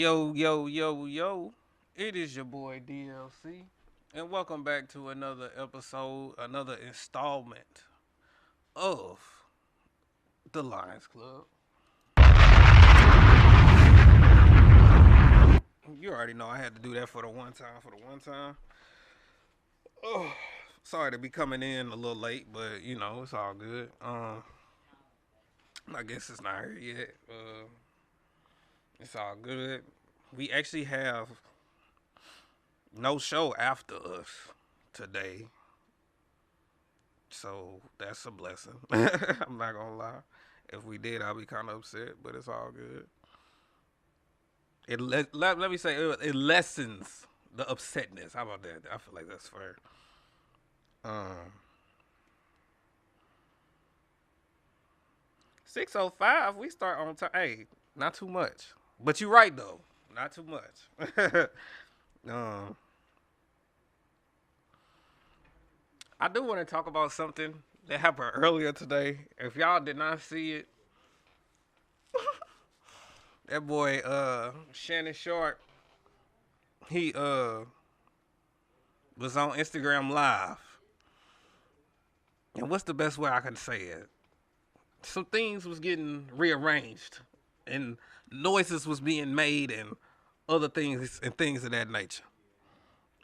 Yo, yo, yo, yo. It is your boy DLC. And welcome back to another episode, another installment of the Lions Club. You already know I had to do that for the one time. Oh, sorry to be coming in a little late, but it's all good. I guess it's not here yet. It's all good. We actually have no show after us today. So that's a blessing. I'm not gonna lie. If we did, I'd be kind of upset, but it's all good. Let me say it lessens the upsetness. How about that? I feel like that's fair. Um, 6:05. We start on time. Hey, not too much, but you're right though. Not too much. um, I do want to talk about something that happened earlier today. If y'all did not see it, that boy Shannon Sharp, he was on Instagram Live. And what's the best way I can say it? Some things was getting rearranged and noises was being made and other things and things of that nature.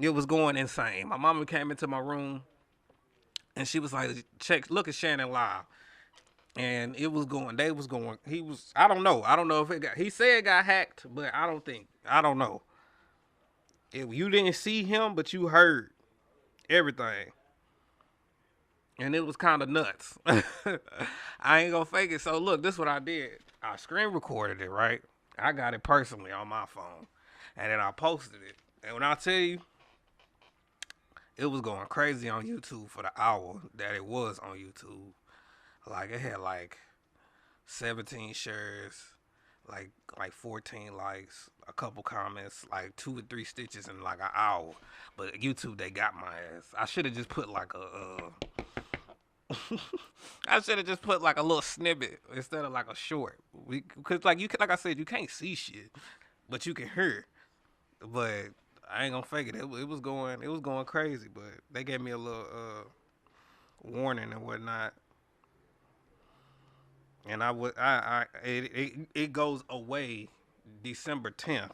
It was going insane. My mama came into my room and she was like, check, look at Shannon Live. And it was going, they was going, he was, I don't know. I don't know if it got, he said it got hacked, but I don't know. You didn't see him, but you heard everything. And it was kind of nuts. I ain't gonna fake it. So look, this is what I did. I screen recorded it, right? I got it personally on my phone, and then I posted it. And when I tell you, it was going crazy on YouTube for the hour that it was on YouTube. Like it had like 17 shares, like 14 likes, a couple comments, like 2 or 3 stitches in like an hour. But YouTube, they got my ass. I should have just put like I should have just put like a little snippet instead of like a short. Because like I said, you can't see shit, but you can hear. But I ain't gonna fake it. It was going crazy. But they gave me a little warning and whatnot. And it goes away December 10th,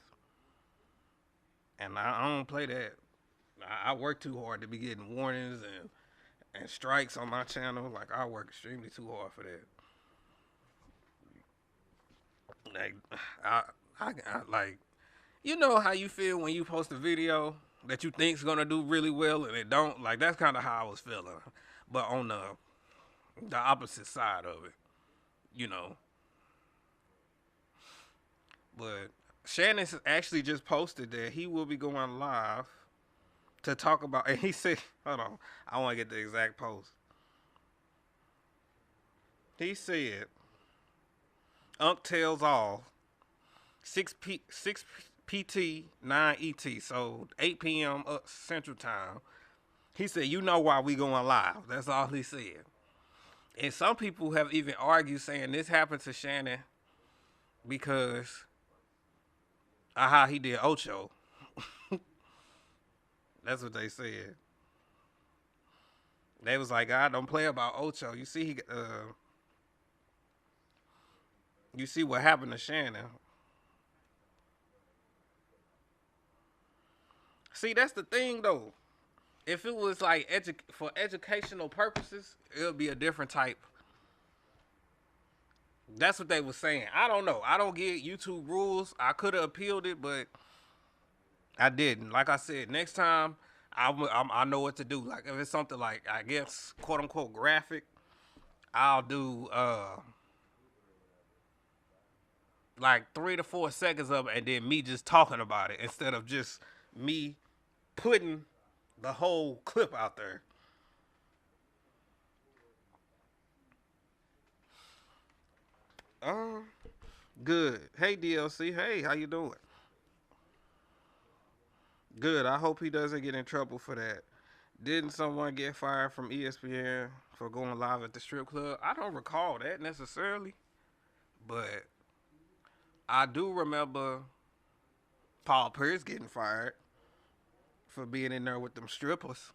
and I don't play that. I work too hard to be getting warnings and strikes on my channel. Like I work extremely too hard for that. Like like you know how you feel when you post a video that you think's gonna do really well and it don't. Like that's kind of how I was feeling, but on the opposite side of it, you know. But Shannon actually just posted that he will be going live to talk about. And he said, "Hold on, I want to get the exact post." He said, "Unc tells all 6 PT 9 ET, so 8 p.m. Central Time." He said, "You know why we going live?" That's all he said. And some people have even argued saying this happened to Shannon because of how he did Ocho. That's what they said. They was like, "God, don't play about Ocho." You see what happened to Shannon. See, that's the thing though. If it was like for educational purposes, it would be a different type. That's what they were saying. I don't know. I don't get YouTube rules. I could have appealed it, but I didn't. Like I said, next time I know what to do. Like if it's something like I guess quote unquote graphic, I'll do like 3 to 4 seconds of it, and then me just talking about it instead of just me putting the whole clip out there. Um, Good. Hey DLC. Hey, how you doing? Good. I hope he doesn't get in trouble for that. Didn't someone get fired from ESPN for going live at the strip club? I don't recall that necessarily, but I do remember. Paul Pierce getting fired for being in there with them strippers.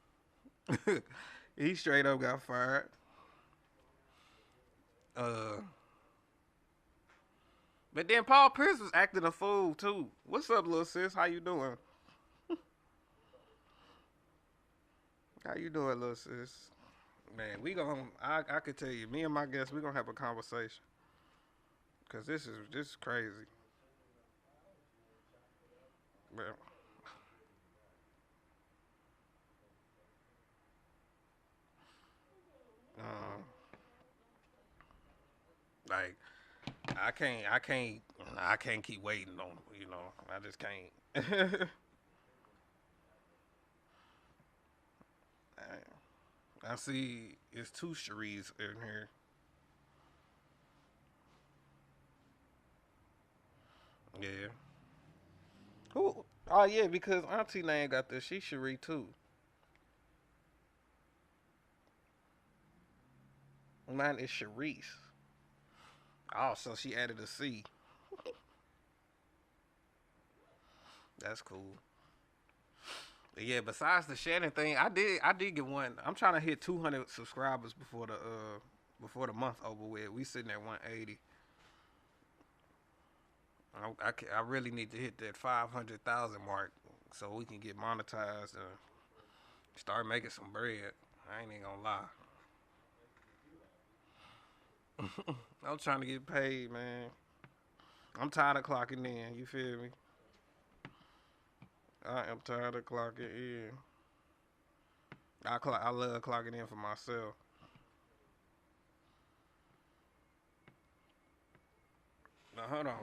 He straight up got fired. Uh, but then Paul Pierce was acting a fool too. What's up, little sis? How you doing? How you doing, little sis? Man, we gon' I could tell you, me and my guests, we gonna have a conversation. Cause this is crazy. Man. Um, like I can't keep waiting on. I just can't. I see it's two Cheries in here. Yeah. Who? Oh yeah, because Auntie Name got this. She Cherie too. Mine is Sharice. Oh, so she added a C. That's cool. But yeah, besides the Shannon thing, I did get one. I'm trying to hit 200 subscribers before the month over with. We sitting at 180. I really need to hit that 500,000 mark so we can get monetized and start making some bread. I ain't even gonna lie. I'm trying to get paid, man. I'm tired of clocking in. You feel me? I am tired of clocking in. I love clocking in for myself. Now hold on.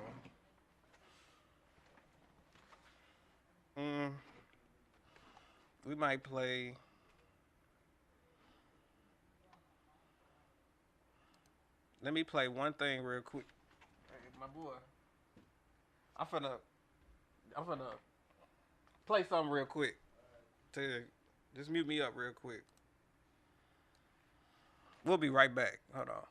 Mm, we might play. Let me play one thing real quick. Hey, my boy. I'm finna. I'm finna play something real quick. To just mute me up real quick. We'll be right back. Hold on.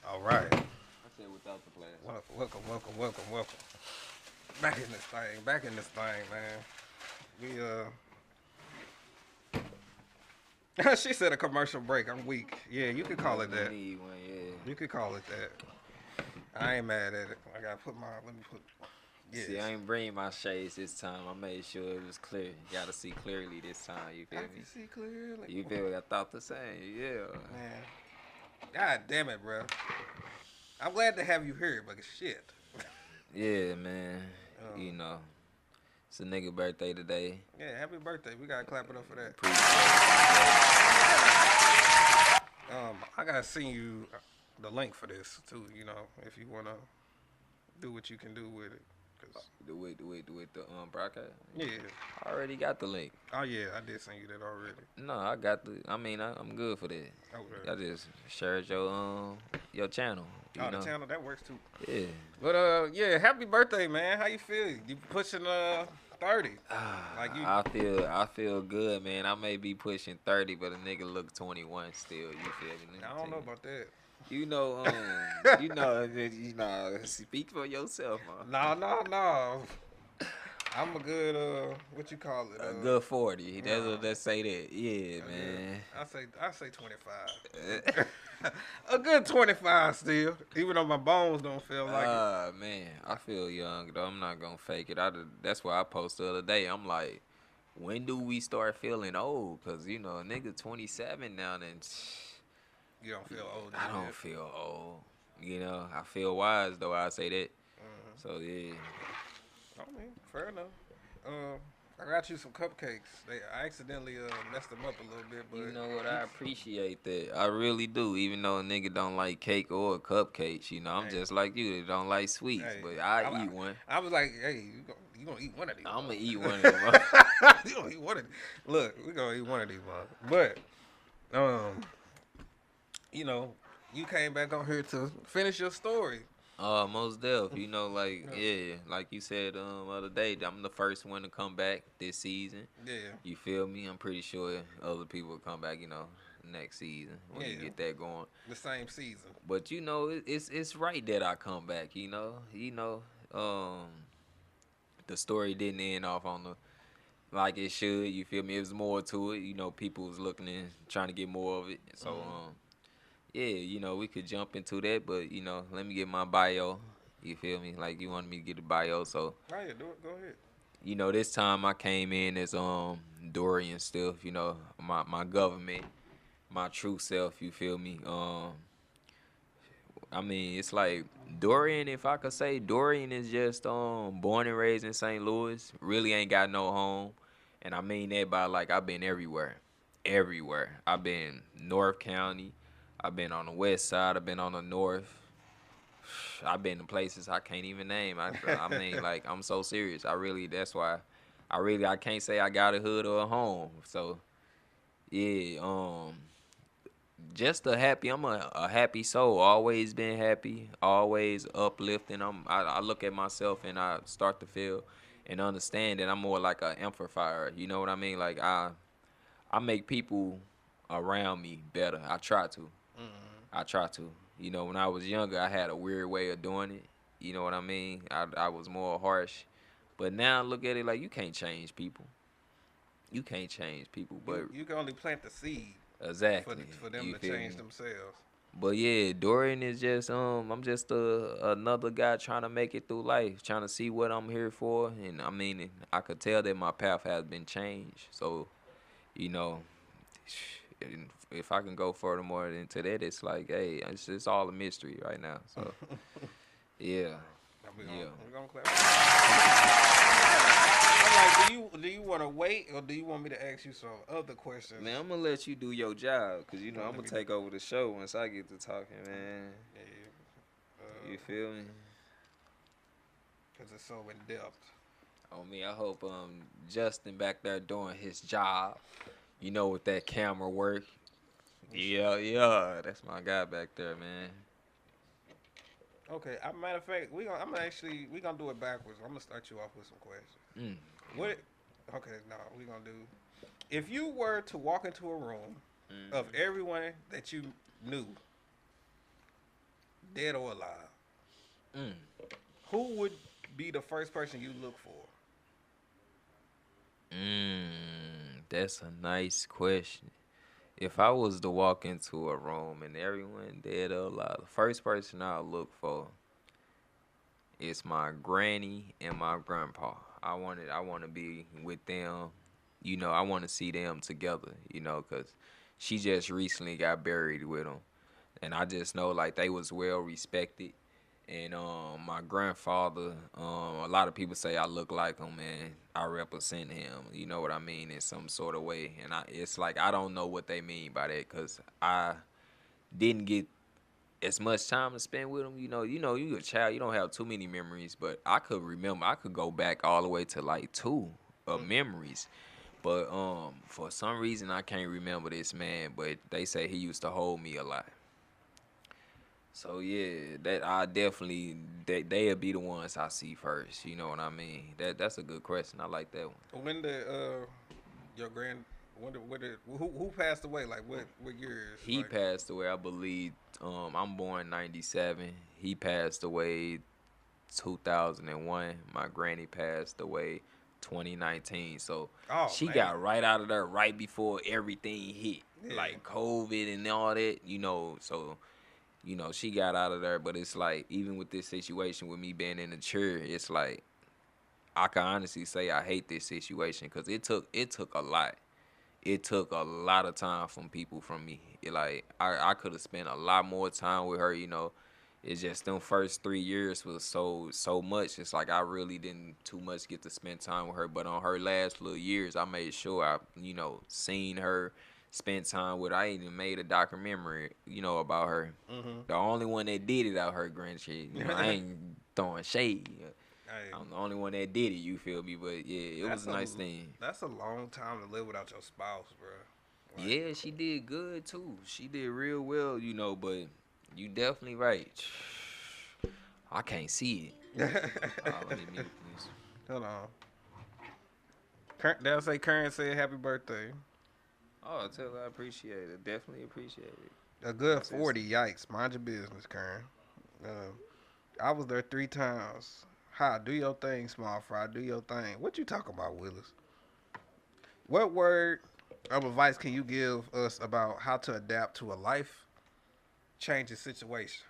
All right. I said without the plastic. Welcome. Back in this thing, man. She said a commercial break. I'm weak. Yeah, you could call it that. Need one, yeah. You could call it that. I ain't mad at it. I gotta put my. Let me put. Yes. See, I ain't bring my shades this time. I made sure it was clear. You gotta see clearly this time. You feel I me? can see clearly. You feel me? I thought the same. Yeah. Man. God damn it, bro. I'm glad to have you here, but shit. Yeah, man. You know, it's a nigga birthday today. Yeah, happy birthday. We gotta clap it up for that. I gotta send you the link for this too. If you wanna do what you can do with it, With the broadcast. Yeah. I already got the link. Oh yeah, I did send you that already. No, I got the. I mean, I'm good for that. Okay. I just shared your channel. Oh, the channel that works too. Yeah. But yeah, happy birthday, man. How you feel? You pushing 30? Like you? I feel good, man. I may be pushing 30, but a nigga look 21 still. You feel me? I don't know about that. You know, speak for yourself, man. No. I'm a good what you call it? A good 40. Let's say that. Yeah, man. I say 25. A good 25 still, even though my bones don't feel like it. Man, I feel young though. I'm not gonna fake it. That's why I posted the other day. I'm like, when do we start feeling old? Cause you know, a nigga 27 now, then You don't feel old. I don't feel old. You know, I feel wise though. I say that. So yeah. I mean, fair enough. I got you some cupcakes. I accidentally messed them up a little bit, but you know what? I appreciate that. I really do. Even though a nigga don't like cake or cupcakes, you know, I'm just like you. They don't like sweets, but I eat one. I was like, hey, you gonna eat one of these? I'm gonna eat one of them. You gonna eat one of these? Look, we gonna eat one of these, but you know, you came back on here to finish your story. Most def. You know, like like you said other day, I'm the first one to come back this season. Yeah. You feel me? I'm pretty sure other people will come back, you know, next season when you get that going. The same season. But you know, it's right that I come back. You know, the story didn't end off on the like it should. You feel me? It was more to it. You know, people was looking and trying to get more of it. So yeah, you know, we could jump into that, but you know, let me get my bio. You feel me? Like you wanted me to get the bio, so. Oh yeah, do it. Go ahead. You know, this time I came in as Dorian stuff. You know, my government, my true self. You feel me? I mean, it's like Dorian. If I could say, Dorian is just born and raised in St. Louis. Really ain't got no home, and I mean that by like I've been everywhere. I've been North County. I've been on the west side. I've been on the north. I've been to places I can't even name. I mean, like, I'm so serious. That's why I can't say I got a hood or a home. So, yeah, just I'm a happy soul. Always been happy, always uplifting. I look at myself and I start to feel and understand that I'm more like an amplifier. You know what I mean? Like, I make people around me better. I try to. I try to. You know, when I was younger, I had a weird way of doing it. You know what I mean? I was more harsh. But now look at it like you can't change people. You can't change people. But you can only plant the seed. Exactly. For them to change themselves. But yeah, Dorian is just I'm just another guy trying to make it through life, trying to see what I'm here for. And I mean, I could tell that my path has been changed. So, you know, if I can go furthermore into that, it's like, hey, it's all a mystery right now. So, yeah. We're gonna clarify. I'm like, do you want to wait, or do you want me to ask you some other questions? Man, I'm gonna let you do your job, cause you know I'm gonna take over the show once I get to talking, man. Yeah. You feel me? Cause it's so in depth. On me, I hope Justin back there doing his job. You know, with that camera work. Yeah, that's my guy back there, man. Okay, matter of fact, we gonna do it backwards. I'm gonna start you off with some questions. We're gonna do. If you were to walk into a room of everyone that you knew, dead or alive, who would be the first person you look for? That's a nice question. If I was to walk into a room and everyone dead or alive, the first person I'll look for is my granny and my grandpa. I want to be with them. You know, I want to see them together, you know, because she just recently got buried with them. And I just know, like, they was well respected. And my grandfather, a lot of people say I look like him, and I represent him. You know what I mean, in some sort of way. And it's like I don't know what they mean by that, because I didn't get as much time to spend with them. You a child, you don't have too many memories, but I could remember. I could go back all the way to like two of memories. But for some reason I can't remember this man. But they say he used to hold me a lot. So yeah, that I definitely they'll be the ones I see first. You know what I mean? That's a good question. I like that one. When did your grand who passed away? Like what years? He Like passed away, I believe. I'm born '97. He passed away 2001. My granny passed away 2019. So oh she man, got right out of there right before everything hit, yeah. like COVID and all that. So she got out of there. But it's like even with this situation with me being in the chair, it's like I can honestly say I hate this situation because it took a lot. It took a lot of time from people from me. Like I could have spent a lot more time with her. It's just them first 3 years was so much. It's like I really didn't too much get to spend time with her. But on her last little years, I made sure I seen her, spent time with her. I even made a documentary about her. The only one that did it out her grandchild. I ain't throwing shade. Hey, I'm the only one that did it. You feel me? But yeah, it was a nice thing. That's a long time to live without your spouse, bro. Like, Yeah, she did good too. She did real well, but you definitely right. I can't see it. Let me mute this. hold on. They'll say Karen said happy birthday. Oh, tell her I appreciate it. Definitely appreciate it. A good 40. Yikes. Mind your business, Karen. I was there 3 times. Hi, do your thing, small fry. Do your thing. What you talking about, Willis? What word of advice can you give us about how to adapt to a life-changing situation?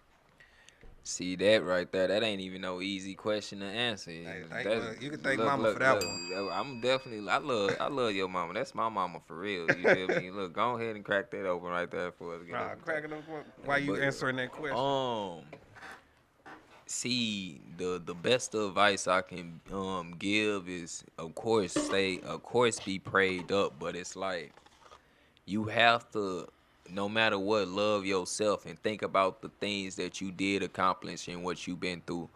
See that right there? That ain't even no easy question to answer. You can thank Mama for that one. I'm definitely. I love your mama. That's my mama for real. You feel me? Look, go ahead and crack that open right there for us. Cracking them. Why you answering that question? See, the best advice I can give is of course be prayed up, but it's like you have to, no matter what, love yourself and think about the things that you did accomplish and what you've been through.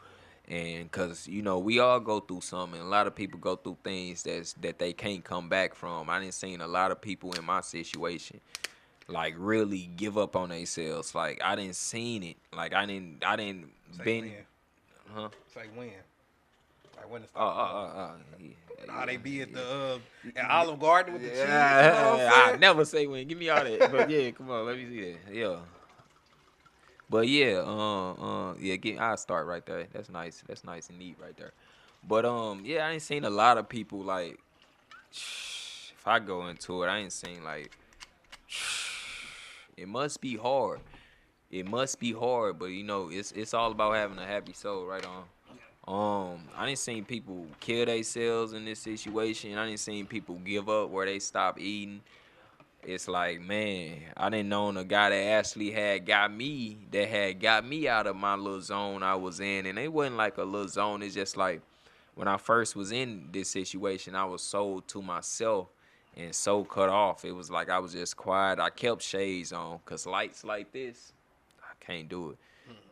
And because we all go through something. A lot of people go through things that they can't come back from. I didn't seen a lot of people in my situation like really give up on themselves. Like I didn't seen it. Like I didn't Say been. when. Huh? Say when. Like when to Oh, stop. yeah, They be at the at Olive Garden with the cheese. You know I never say when. Give me all that. But yeah, come on, let me see that. Yeah. But yeah, I'll start right there. That's nice. That's nice and neat right there. But yeah, I ain't seen a lot of people like. If I go into it, I ain't seen like. It must be hard. It must be hard, but it's all about having a happy soul, right on. I didn't seen people kill themselves in this situation. I didn't seen people give up where they stop eating. It's like, man, I didn't know a guy that actually had got me out of my little zone I was in, and it wasn't like a little zone. It's just like when I first was in this situation, I was so to myself and so cut off. It was like I was just quiet. I kept shades on because lights like this, I can't do it.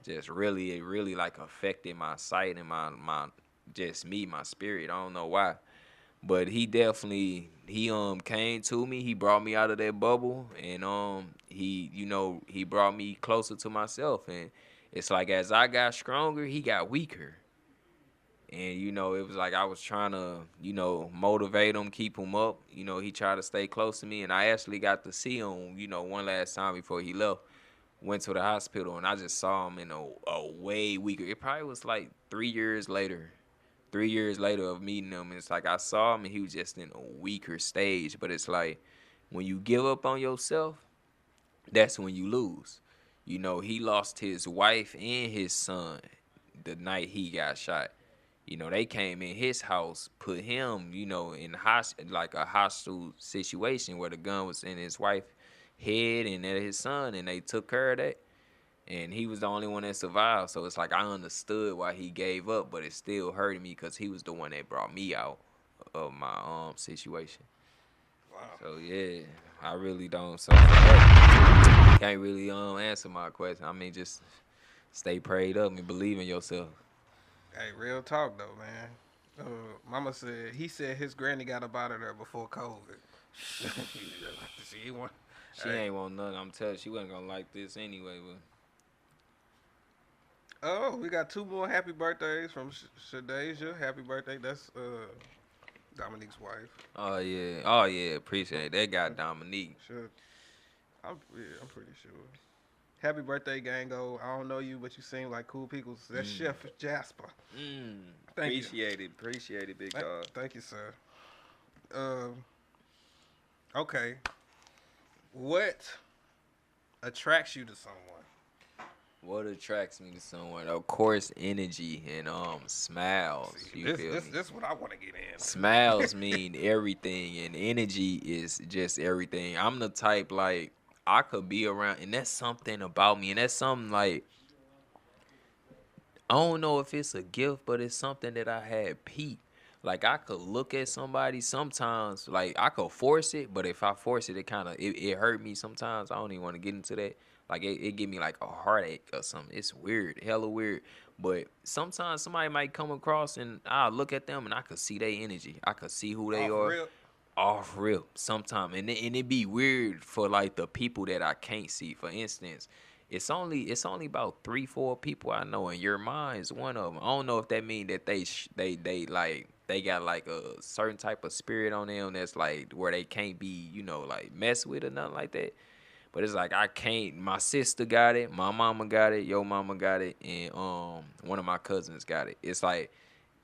Just really, it really like affected my sight and my just me, my spirit. I don't know why. But he definitely came to me. He brought me out of that bubble, and he brought me closer to myself. And it's like as I got stronger, he got weaker. And it was like I was trying to motivate him, keep him up. He tried to stay close to me, and I actually got to see him one last time before he left. Went to the hospital, and I just saw him in a way weaker. It probably was like 3 years later. 3 years later of meeting him, it's like I saw him and he was just in a weaker stage. But it's like when you give up on yourself, that's when you lose. He lost his wife and his son the night he got shot. They came in his house, put him, in like a hostile situation where the gun was in his wife's head and at his son, and they took care of that. And he was the only one that survived. So it's like I understood why he gave up, but it still hurted me because he was the one that brought me out of my situation. So yeah, I really don't. So for that, can't really answer my question. I mean, just stay prayed up and believe in yourself. Hey, real talk though, man. Mama said he said his granny got up out of there before COVID. she want, She hey. ain't want nothing. I'm telling you, she wasn't gonna like this anyway. But Oh, we got 2 more happy birthdays from Shadeja. Happy birthday. That's Dominique's wife. oh yeah, appreciate it. They got Dominique. Sure. I'm pretty sure. Happy birthday, Gango. I don't know you, but you seem like cool people. That's Chef Jasper. Thank you. Appreciate it, big dog. Thank you, sir. Okay. What attracts you to someone? What attracts me to someone? Of course, energy and smiles. See, You feel me? this is what I want to get in. Smiles mean everything, and energy is just everything. I'm the type like I could be around, and that's something about me, and that's something like I don't know if it's a gift, but it's something that I had peaked. Like I could look at somebody sometimes, like I could force it, but if I force it, it hurt me sometimes. I don't even want to get into that. Like it give me like a heartache or something. It's weird, hella weird. But sometimes somebody might come across and I look at them and I could see their energy. I could see who they are. Real? Off rip sometimes, and it be weird for like the people that I can't see. For instance, it's only about 3-4 people I know, and your mind's one of them. I don't know if that mean that they got like a certain type of spirit on them that's like where they can't be like messed with or nothing like that. But it's like I can't. My sister got it, my mama got it, your mama got it, and one of my cousins got it. It's like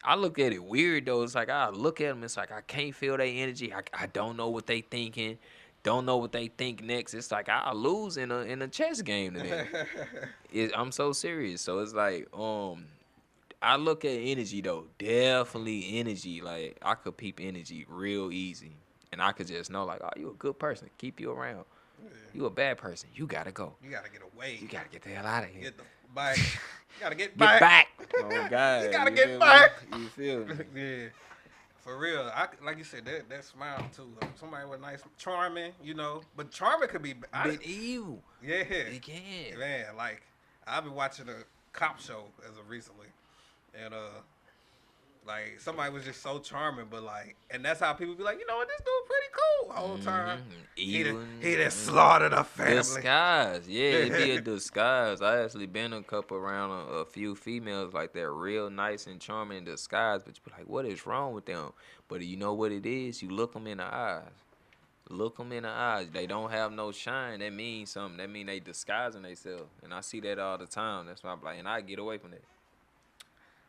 I look at it weird though. It's like I look at them. It's like I can't feel their energy. I don't know what they thinking. Don't know what they think next. It's like I lose in a chess game to them. I'm so serious. So it's like I look at energy though. Definitely energy. Like I could peep energy real easy, and I could just know like, oh, you a good person. Keep you around. Yeah. You a bad person. You gotta go. You gotta get away. You gotta get the hell out of here. Get the back. You gotta get back. Get back. Oh God. You gotta get back. You feel me? Yeah. For real. Like you said, that smile too. Somebody with nice, charming, but charming could be evil. Yeah. It can. Man, like I've been watching a cop show as of recently, and like somebody was just so charming, but like, and that's how people be like, you know what, this dude pretty cool the whole time. He done slaughtered a family. Disguise, yeah, it be a disguise. I actually been around a few females like that, real nice and charming in disguise, but you be like, what is wrong with them? But you know what it is? You look them in the eyes. Look them in the eyes. They don't have no shine. That means something. That mean they disguising themselves, and I see that all the time. That's why I'm like, and I get away from that.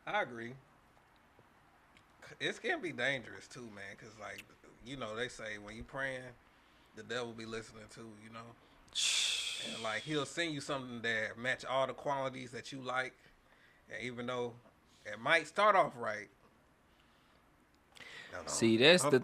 I agree. It can be dangerous too, man, because like they say when you praying, the devil be listening too, and like he'll send you something that match all the qualities that you like, and even though it might start off right. See, that's hold on.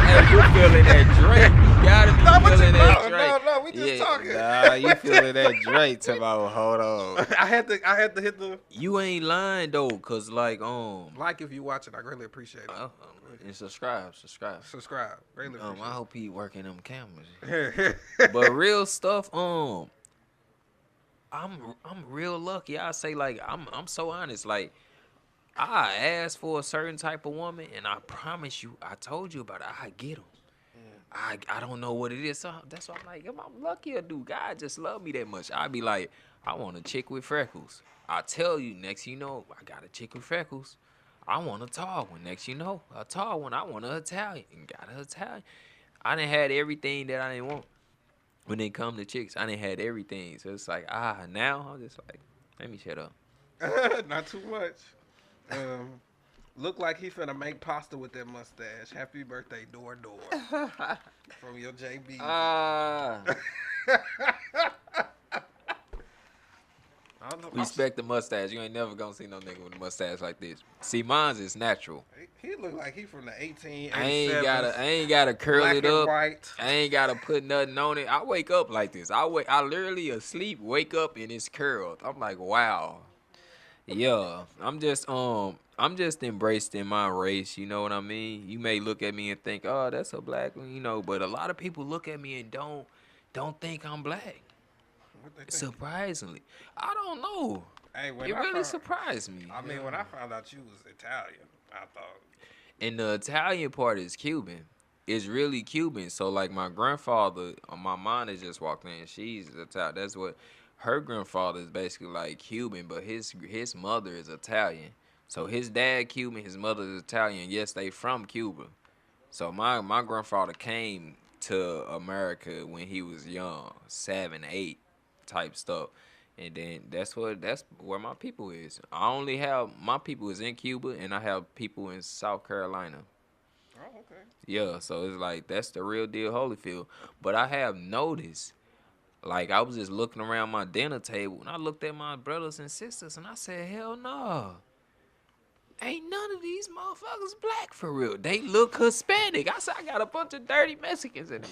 Hey, you feeling that Drake? You gotta be feeling that Drake. No, we just talking. Nah, you feeling that Drake? About hold on. I had to hit the. You ain't lying though, cause like if you watching, I greatly appreciate it. And subscribe. Greatly appreciate I hope he working them cameras. But real stuff. I'm real lucky. I say like I'm so honest. Like I asked for a certain type of woman, and I promise you, I told you about it. I get them. I don't know what it is. So that's why I'm like, if I'm lucky or do God just love me that much? I'd be like, I want a chick with freckles. I tell you, next you know, I got a chick with freckles. I want a tall one. Next you know, a tall one. I want an Italian. Got an Italian. I done had everything that I didn't want. When they come to chicks, I done had everything. So it's like, now I'm just like, let me shut up. Not too much. Look like he finna make pasta with that mustache. Happy birthday, Door. From your JB. Respect the mustache. You ain't never gonna see no nigga with a mustache like this. See, mine's is natural. He look like he from the 1887s. I ain't gotta curl it up. White. I ain't gotta put nothing on it. I wake up like this. I literally asleep, wake up and it's curled. I'm like, wow. Yeah, I'm just I'm just embraced in my race, you know what I mean? You may look at me and think, "Oh, that's a black one," but a lot of people look at me and don't think I'm black. What they think? Surprisingly, I don't know. Hey, when It I really found, surprised me. I mean, when I found out you was Italian, I thought, And the Italian part is Cuban. It's really Cuban. So like my grandfather, my mom has just walked in. She's Italian. That's what her grandfather is basically like Cuban, but his mother is Italian. So his dad Cuban, his mother is Italian. Yes, they from Cuba. So my grandfather came to America when he was young, 7, 8 type stuff. And then that's where my people is. I only have my people is in Cuba and I have people in South Carolina. oh, okay. Yeah, so it's like that's the real deal Holyfield. But I have noticed, like I was just looking around my dinner table and I looked at my brothers and sisters and I said, hell no. Ain't none of these motherfuckers black for real. They look Hispanic. I said I got a bunch of dirty Mexicans in them.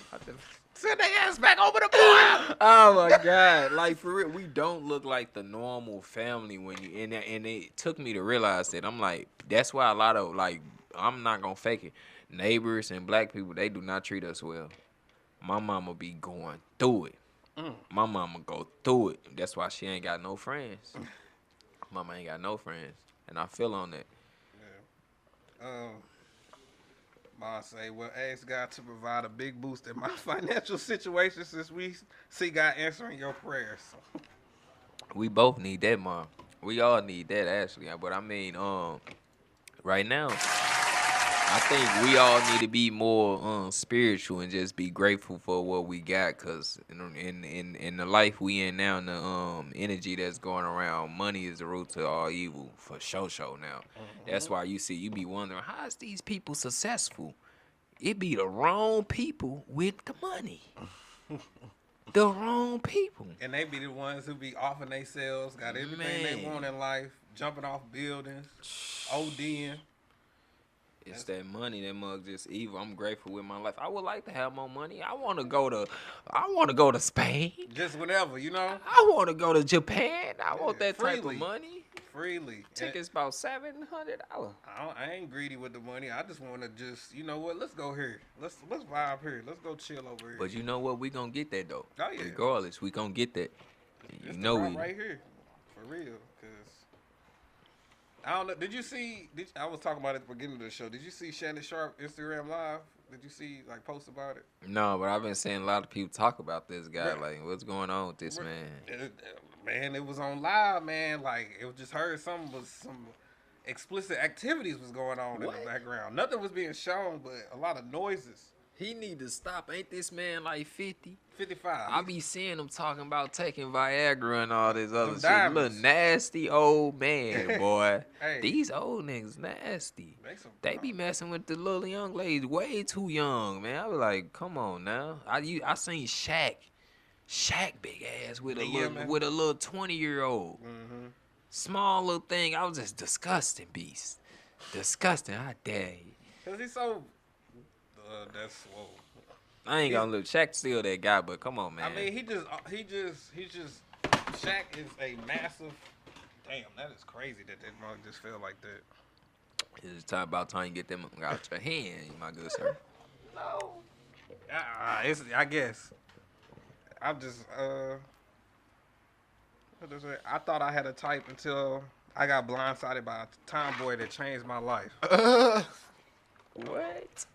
Send their ass back over the border. Oh my god! Like for real, we don't look like the normal family when you and it took me to realize that. I'm like, that's why a lot of like, I'm not gonna fake it. Neighbors and black people, they do not treat us well. My mama be going through it. My mama go through it. That's why she ain't got no friends. Mama ain't got no friends, and I feel on that. Mom say, well, ask God to provide a big boost in my financial situation since we see God answering your prayers. We both need that, mom. We all need that, actually. But I mean, right now, I think we all need to be more spiritual and just be grateful for what we got. Cause in the life we in now, and the energy that's going around, money is the root to all evil for sure now. That's why you be wondering how is these people successful? It be the wrong people with the money. The wrong people. And they be the ones who be offing themselves, got everything they want in life, jumping off buildings, ODing. It's that money, that mug just evil. I'm grateful with my life. I would like to have more money. I want to go to Spain. Just whenever, you know. I want to go to Japan. I want that type of money. Freely. Tickets about $700. I ain't greedy with the money. I just want to just, you know what? Let's go here. Let's vibe here. Let's go chill over here. But you know what? We gonna get that though. Oh yeah. Regardless, we gonna get that. You know we right here, for real. Cause I don't know. Did you see? I was talking about it at the beginning of the show. Did you see Shannon Sharp Instagram live? Did you see like post about it? No, but I've been seeing a lot of people talk about this guy. Like, what's going on with this man? Man, it was on live, man. Like it was just heard some explicit activities was going on in the background. Nothing was being shown, but a lot of noises. He need to stop. Ain't this man like 50? 55. I be seeing him talking about taking Viagra and all this other shit. Diamonds. Little nasty old man, boy. Hey. These old niggas nasty. They be messing with the little young ladies way too young, man. I was like, come on now. I seen Shaq big ass with a little 20-year-old. Mm-hmm. Small little thing. I was just disgusting beast. Disgusting. I dare you. Cause he's so. That's whoa. I ain't gonna look. Shaq's still that guy, but come on, man. I mean, he just. Shaq is a massive. Damn, that is crazy that mug just felt like that. It's about time you get them out your hand, my good sir. No. I guess. I'm just. What is it? I thought I had a type until I got blindsided by a tomboy that changed my life. What?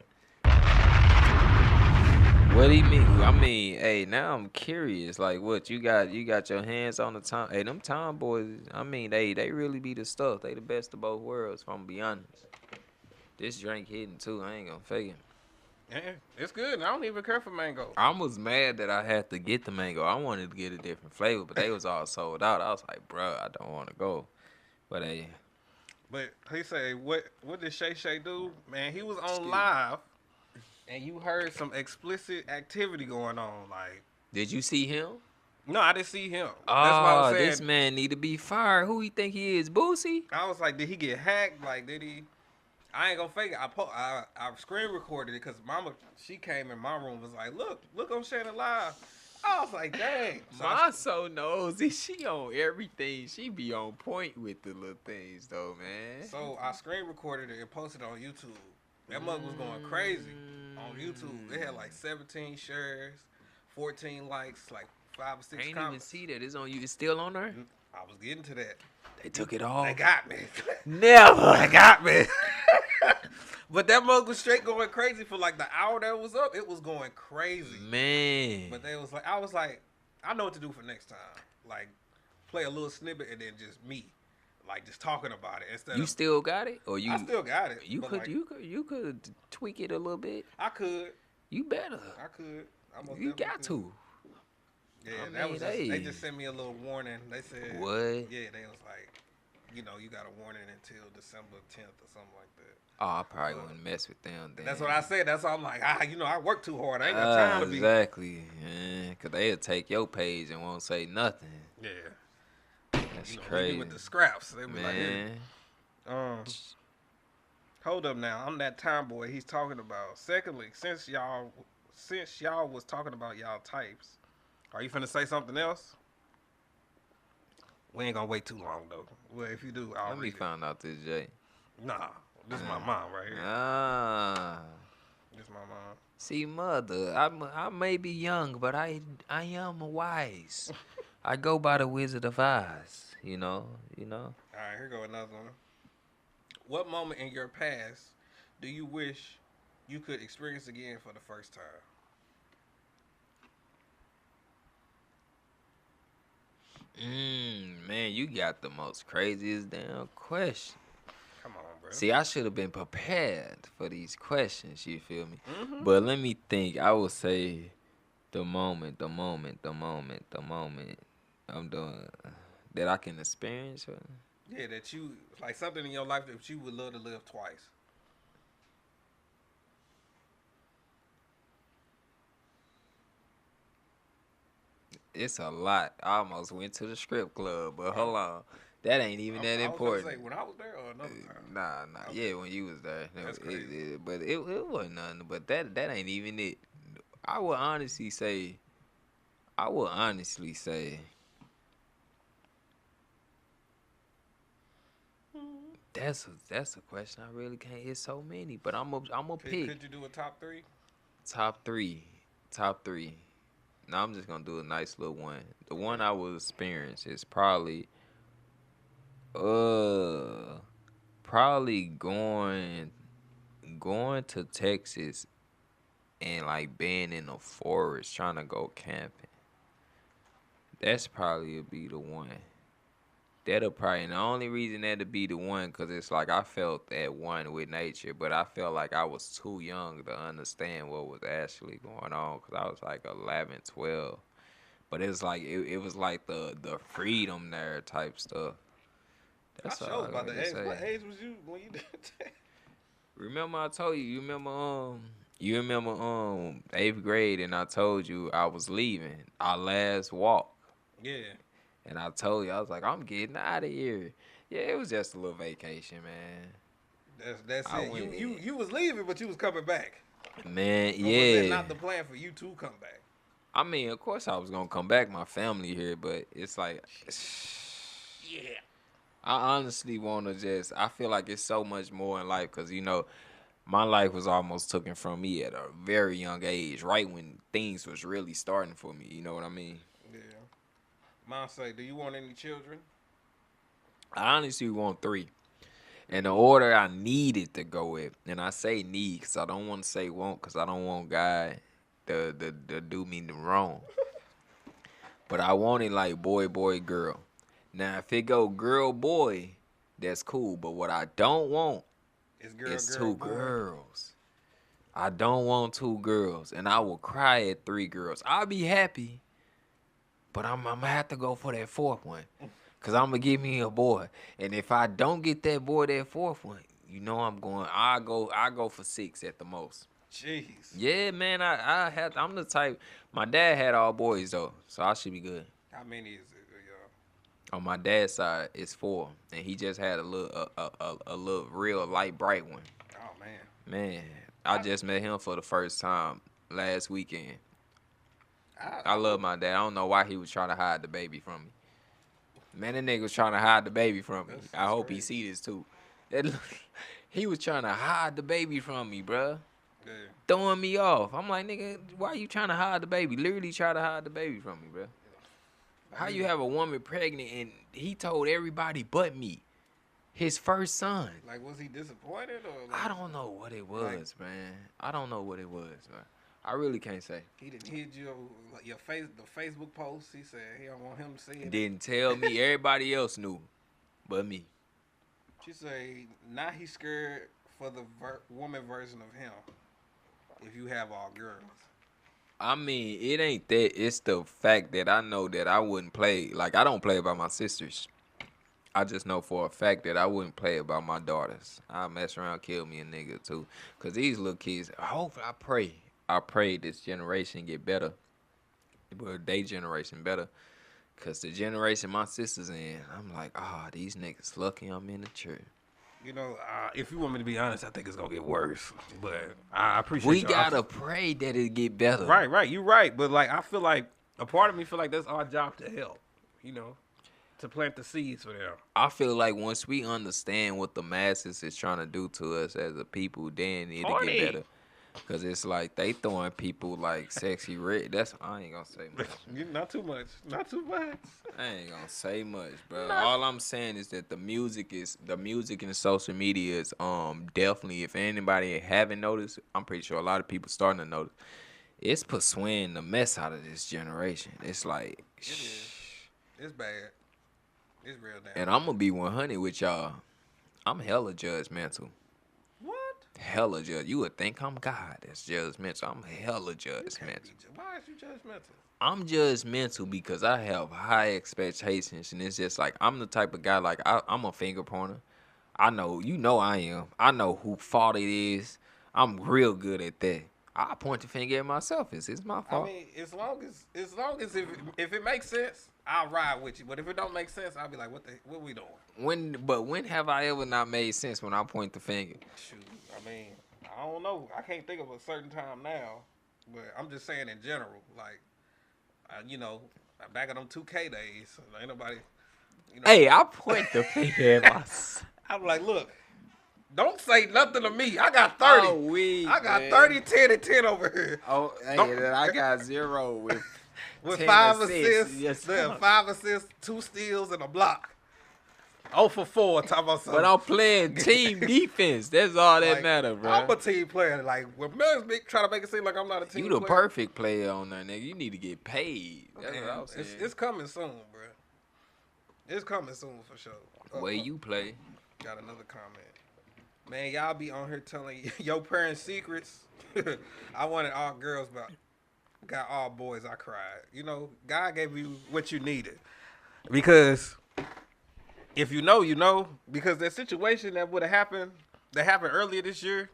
What do you mean? I mean, hey, now I'm curious. Like, what you got your hands on the tom? Hey, them tomboys. I mean, they really be the stuff. They the best of both worlds. If I'm gonna be honest. This drink hitting too. I ain't gonna fake it. Yeah, it's good. I don't even care for mango. I was mad that I had to get the mango. I wanted to get a different flavor, but they was all sold out. I was like, bro, I don't want to go. But hey. But he say, what did Shay Shay do? Man, he was on live. And you heard some explicit activity going on, like. Did you see him? No, I didn't see him. Oh, that's why I was saying, this man need to be fired. Who he think he is, Boosie? I was like, did he get hacked? Like, did he? I ain't gonna fake it. I screen recorded it because Mama, she came in my room, was like, look on Shannon live. I was like, dang. My so nosy. She on everything. She be on point with the little things though, man. So I screen recorded it and posted it on YouTube. That mug was going crazy on YouTube. It had like 17 shares, 14 likes, like 5 or 6 I ain't even comments. see that. It's on you. It's still on there. I was getting to that. They took it off. They got me. Never. They got me. But that mug was straight going crazy for like the hour that it was up. It was going crazy. Man. But they was like, I was like, I know what to do for next time. Like, play a little snippet and then just me, like just talking about it instead. You of, still got it, or you? I still got it. You but could, like, you could tweak it a little bit. I could. You better. I could. You got to. Yeah, I that mean, was just, hey. they just sent me a little warning. They said, What? Yeah, they was like, you know, you got a warning until December 10th or something like that. Oh, I probably wouldn't mess with them then. That's what I said. That's why I'm like, you know, I work too hard. I ain't got time to be. Exactly. Yeah, cause they'll take your page and won't say nothing. Yeah. That's crazy. With the scraps. They be Man. like, hold up now. I'm that time boy he's talking about. Secondly, since y'all was talking about y'all types, are you finna say something else? We ain't gonna wait too long though. Well, if you do, I'll Let me read it. find out this, Jay. Nah, this is my mom right here. Ah. This is my mom. See, mother, I may be young, but I am wise. I go by the Wizard of Oz, you know. All right, here go another one. What moment in your past do you wish you could experience again for the first time? Man, you got the most craziest damn question. Come on, bro. See, I should have been prepared for these questions, you feel me? Mm-hmm. But let me think. I would say the moment I'm doing that I can experience. Yeah, that you like something in your life that you would love to live twice. It's a lot. I almost went to the strip club, but hold on. That ain't even that I was gonna important. say, when I was there or another time. Nah. Okay. Yeah, when you was there. That's crazy. But it wasn't nothing. But that ain't even it. I would honestly say. That's a question I really can't. It's so many, but I'm a pick. Could you do a top three? Top three. Now I'm just gonna do a nice little one. The one I will experience is probably probably going to Texas and like being in the forest trying to go camping. That's probably be the one. That'll probably, and the only reason that'll be the one, because it's like I felt at one with nature, but I felt like I was too young to understand what was actually going on, because I was like 11, 12. But it's like, it was like the freedom there type stuff. That's all I about gotta the age. say. What age was you when you did that? Remember I told you, you remember 8th grade, and I told you I was leaving our last walk. Yeah. And I told you, I was like, I'm getting out of here. Yeah, it was just a little vacation, man. That's I it. went You was leaving, but you was coming back. Man, Or was yeah. that not the plan for you to come back? I mean, of course I was gonna come back, my family here, but it's like, Yeah. I honestly wanna I feel like it's so much more in life, cause my life was almost taken from me at a very young age, right when things was really starting for me. You know what I mean? Yeah. Mom say, do you want any children? I honestly want 3. And the order I needed to go with, and I say need because I don't want to say want, because I don't want God to do me the wrong. But I want it like boy, boy, girl. Now, if it go girl, boy, that's cool. But what I don't want is girl, 2 boy. girls. I don't want 2 girls. And I will cry at 3 girls. I'll be happy, but I'm going to have to go for that 4th one. Because I'm going to give me a boy. And if I don't get that boy, that 4th one, you know I go for 6 at the most. Jeez. Yeah, man, I'm the type. My dad had all boys though, so I should be good. How many is it, On my dad's side, it's 4, and he just had a little real light bright one. Oh man. Man, I just met him for the first time last weekend. I love my dad. I don't know why he was trying to hide the baby from me. Man, that nigga was trying to hide the baby from me. I hope he see this too. He was trying to hide the baby from me, bruh. Yeah. Throwing me off. I'm like, nigga, why you trying to hide the baby? Literally try to hide the baby from me, bruh. How you have a woman pregnant and he told everybody but me? His first son. Like, was he disappointed or? Like, I don't know what it was, man. I don't know what it was, man. I really can't say. He didn't hit the Facebook post. He said he don't want him to see it. Didn't tell me. Everybody else knew, but me. She say now he's scared for the woman version of him. If you have all girls. I mean, it ain't that. It's the fact that I know that I wouldn't play. Like, I don't play about my sisters. I just know for a fact that I wouldn't play about my daughters. I mess around, kill me a nigga too. Cause these little kids, hopefully I pray this generation get better. But they generation better. Cause the generation my sisters in, I'm like, these niggas lucky I'm in the church. You know, if you want me to be honest, I think it's gonna get worse. But I appreciate. We gotta pray that it get better. Right. You're right. But like, I feel like a part of me feel like that's our job to help. You know, to plant the seeds for them. I feel like once we understand what the masses is trying to do to us as a people, then it'll get better. Cause it's like they throwing people like sexy red. I ain't gonna say much. Not too much. I ain't gonna say much, bro. All I'm saying is that the music and social media is definitely, if anybody haven't noticed, I'm pretty sure a lot of people starting to notice. It's persuading the mess out of this generation. It's like it is. It's bad. It's real damn. And I'm gonna be 100 with y'all. I'm hella judgmental. Hella judge. You would think I'm God that's judgmental. I'm hella judgmental. Why is you judgmental? I'm judgmental because I have high expectations, and it's just like I'm the type of guy like I'm a finger pointer. I know, I am. I know who fault it is. I'm real good at that. I point the finger at myself. It's my fault. I mean, as long as if it makes sense, I'll ride with you. But if it don't make sense, I'll be like, what we doing? When have I ever not made sense when I point the finger? Shoot, I mean, I don't know. I can't think of a certain time now, but I'm just saying in general, like, back in them 2K days, ain't nobody. Hey, I point the finger at myself. I'm like, look. Don't say nothing to me. I got 30. I got 30, 10, and 10 over here. Oh, hey, I got 0 with 5 assists. Yes, 5 assists, 2 steals, and a block. 0 for 4. Talking about something. But I'm playing team defense. That's all that matter, bro. I'm a team player. Like, when Mills trying to make it seem like I'm not a team player. You the perfect player on that, nigga. You need to get paid. That's what I was saying. It's coming soon, bro. It's coming soon for sure. The way you play. Got another comment. Man, y'all be on here telling your parents' secrets. I wanted all girls, but got all boys. I cried. God gave you what you needed. Because if you know, you know. Because that situation that would have happened, that happened earlier this year,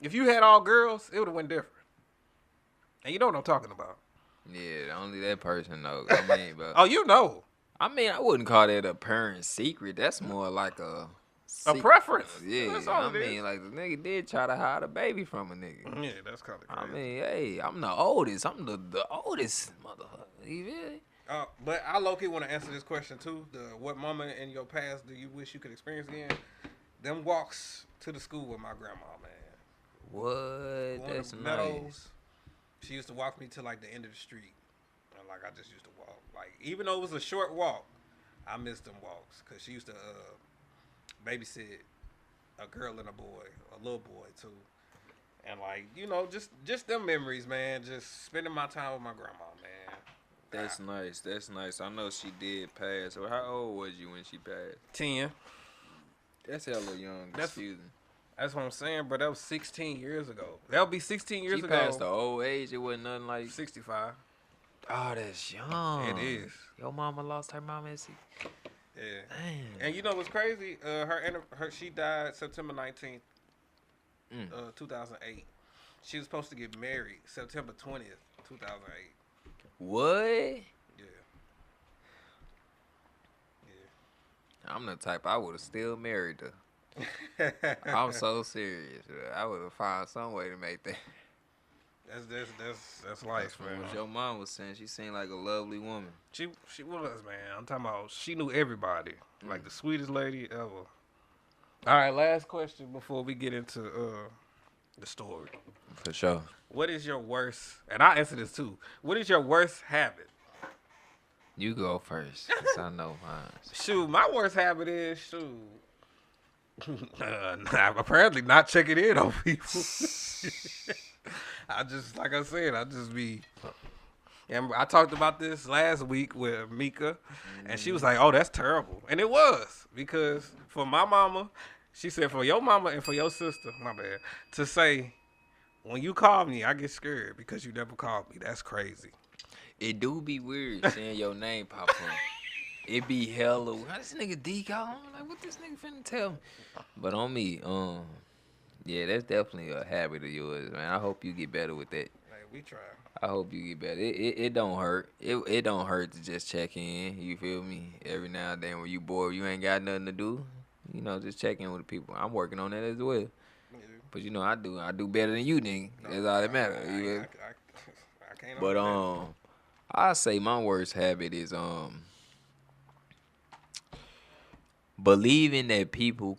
if you had all girls, it would have went different. And you know what I'm talking about. Yeah, only that person knows. I mean, but oh, you know. I mean, I wouldn't call that a parent's secret. That's more like a preference. Yeah, I mean, like, the nigga did try to hide a baby from a nigga. Yeah, that's kind of crazy. I mean, hey, I'm the oldest. I'm the oldest motherfucker. You feel me? But I low-key want to answer this question, too. What moment in your past do you wish you could experience again? Them walks to the school with my grandma, man. What? That's nice. She used to walk me to, like, the end of the street. And, like, I just used to walk. Like, even though it was a short walk, I missed them walks. Because she used to babysit a girl and a boy, a little boy, too. And, like, just them memories, man. Just spending my time with my grandma, man. That's nice. That's nice. I know she did pass. So how old was you when she passed? 10. That's hella young. Excuse me. That's what I'm saying, bro. That was 16 years ago. That'll be 16 years ago. She passed the old age. It wasn't nothing like 65. Oh, that's young. It is. Your mama lost her mama at Yeah. Damn. And you know what's crazy? She died September 19th, 2008. She was supposed to get married September 20th, 2008. What? Yeah. I'm the type I would have still married her. I'm so serious. I would have found some way to make that. That's life, From man. what your mom was saying, she seemed like a lovely woman. She was, man. I'm talking about she knew everybody. Like the sweetest lady ever. All right, last question before we get into the story. For sure. What is your worst? And I answer this too. What is your worst habit? You go first, cause I know mine. Shoot, my worst habit is apparently not checking in on people. I just, like I said, I just be. And I talked about this last week with Mika, and she was like, "Oh, that's terrible," and it was because for my mama, she said for your mama and for your sister, my bad, to say when you call me, I get scared because you never called me. That's crazy. It do be weird seeing your name pop up. It be hella. How this nigga D call? I'm like, what this nigga finna tell me? But on me, yeah, that's definitely a habit of yours, man. I hope you get better with that. Hey, we try. I hope you get better. It don't hurt. It don't hurt to just check in. You feel me? Every now and then when you bored, you ain't got nothing to do. You know, just check in with the people. I'm working on that as well. Yeah. But you know, I do better than you, nigga. That's all that matters. I can't. But I say my worst habit is believing in people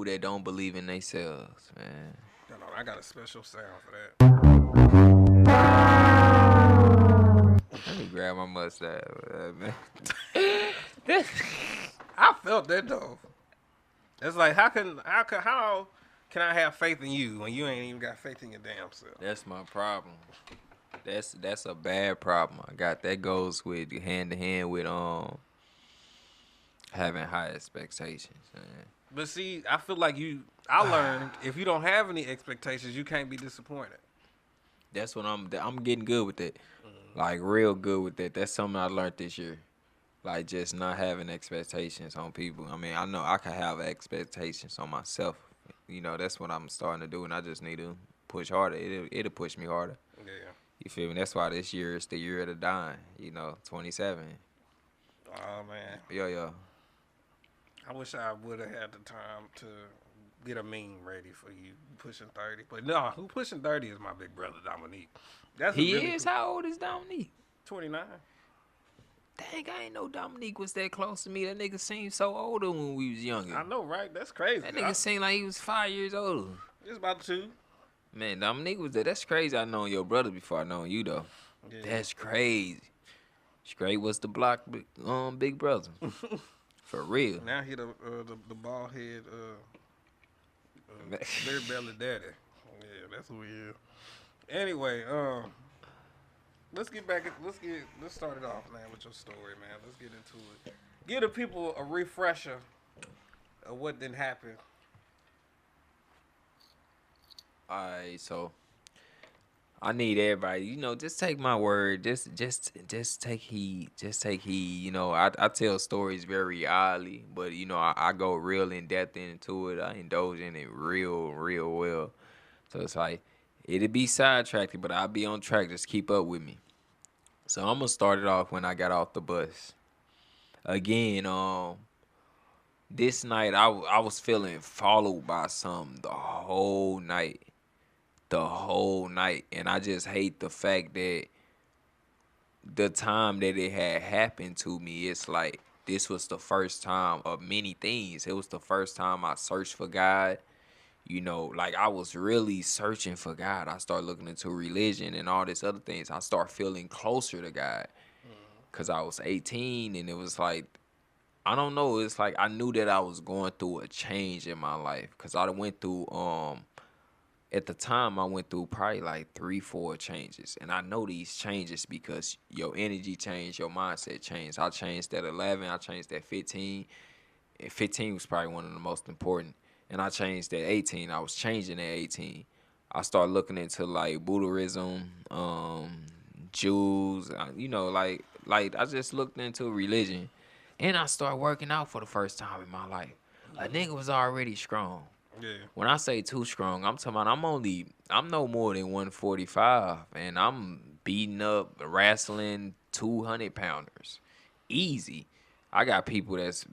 that don't believe in themselves, man. No, I got a special sound for that. Let me grab my mustache, man. I felt that though. It's like how can I have faith in you when you ain't even got faith in your damn self? That's my problem. That's a bad problem. I got that goes with hand to hand with having high expectations. Man. But see, I feel like I learned if you don't have any expectations, you can't be disappointed. That's what I'm getting good with that. Like real good with that. That's something I learned this year. Like just not having expectations on people. I mean, I know I can have expectations on myself. You know, that's what I'm starting to do, and I just need to push harder. It'll push me harder. Yeah. You feel me? That's why this year is the year of the dime. You know, 27. Oh man. Yeah. I wish I would have had the time to get a meme ready for you pushing 30. But no, who pushing 30 is my big brother Dominique. He really is. Cool. How old is Dominique? 29. Dang, I ain't know Dominique was that close to me. That nigga seemed so older when we was younger. I know, right? That's crazy. That nigga seemed like he was 5 years older. It's about 2. Man, Dominique was there. That's crazy. I known your brother before I known you though. Yeah. That's crazy. Straight was the block, big brother. For real. Now he the bald head, beer belly daddy. Yeah, that's who he is. Anyway, let's start it off, man, with your story, man. Let's get into it. Give the people a refresher of what didn't happen. Alright, so I need everybody, you know, just take my word, just take heed, You know, I tell stories very oddly, but you know, I go real in depth into it. I indulge in it real well. So it's like it'll be sidetracked, but I'll be on track. Just keep up with me. So I'm gonna start it off when I got off the bus. Again, this night I was feeling followed by something the whole night. And I just hate the fact that the time that it had happened to me, it's like this was the first time of many things. It was the first time I searched for God. You know, like I was really searching for God. I started looking into religion and all this other things. I started feeling closer to God because I was 18 and it was like, I don't know. It's like I knew that I was going through a change in my life because I went through, at the time I went through probably like 3-4 changes. And I know these changes because your energy changed, your mindset changed. I changed at 11. I changed at 15. And 15 was probably one of the most important. And I changed at 18. I was changing at 18. I started looking into like Buddhism, Jews, you know, like I just looked into religion. And I started working out for the first time in my life. A nigga was already strong. Yeah. When I say too strong, I'm talking about I'm no more than 145, and I'm beating up, wrestling 200-pounders. Easy. I got people that's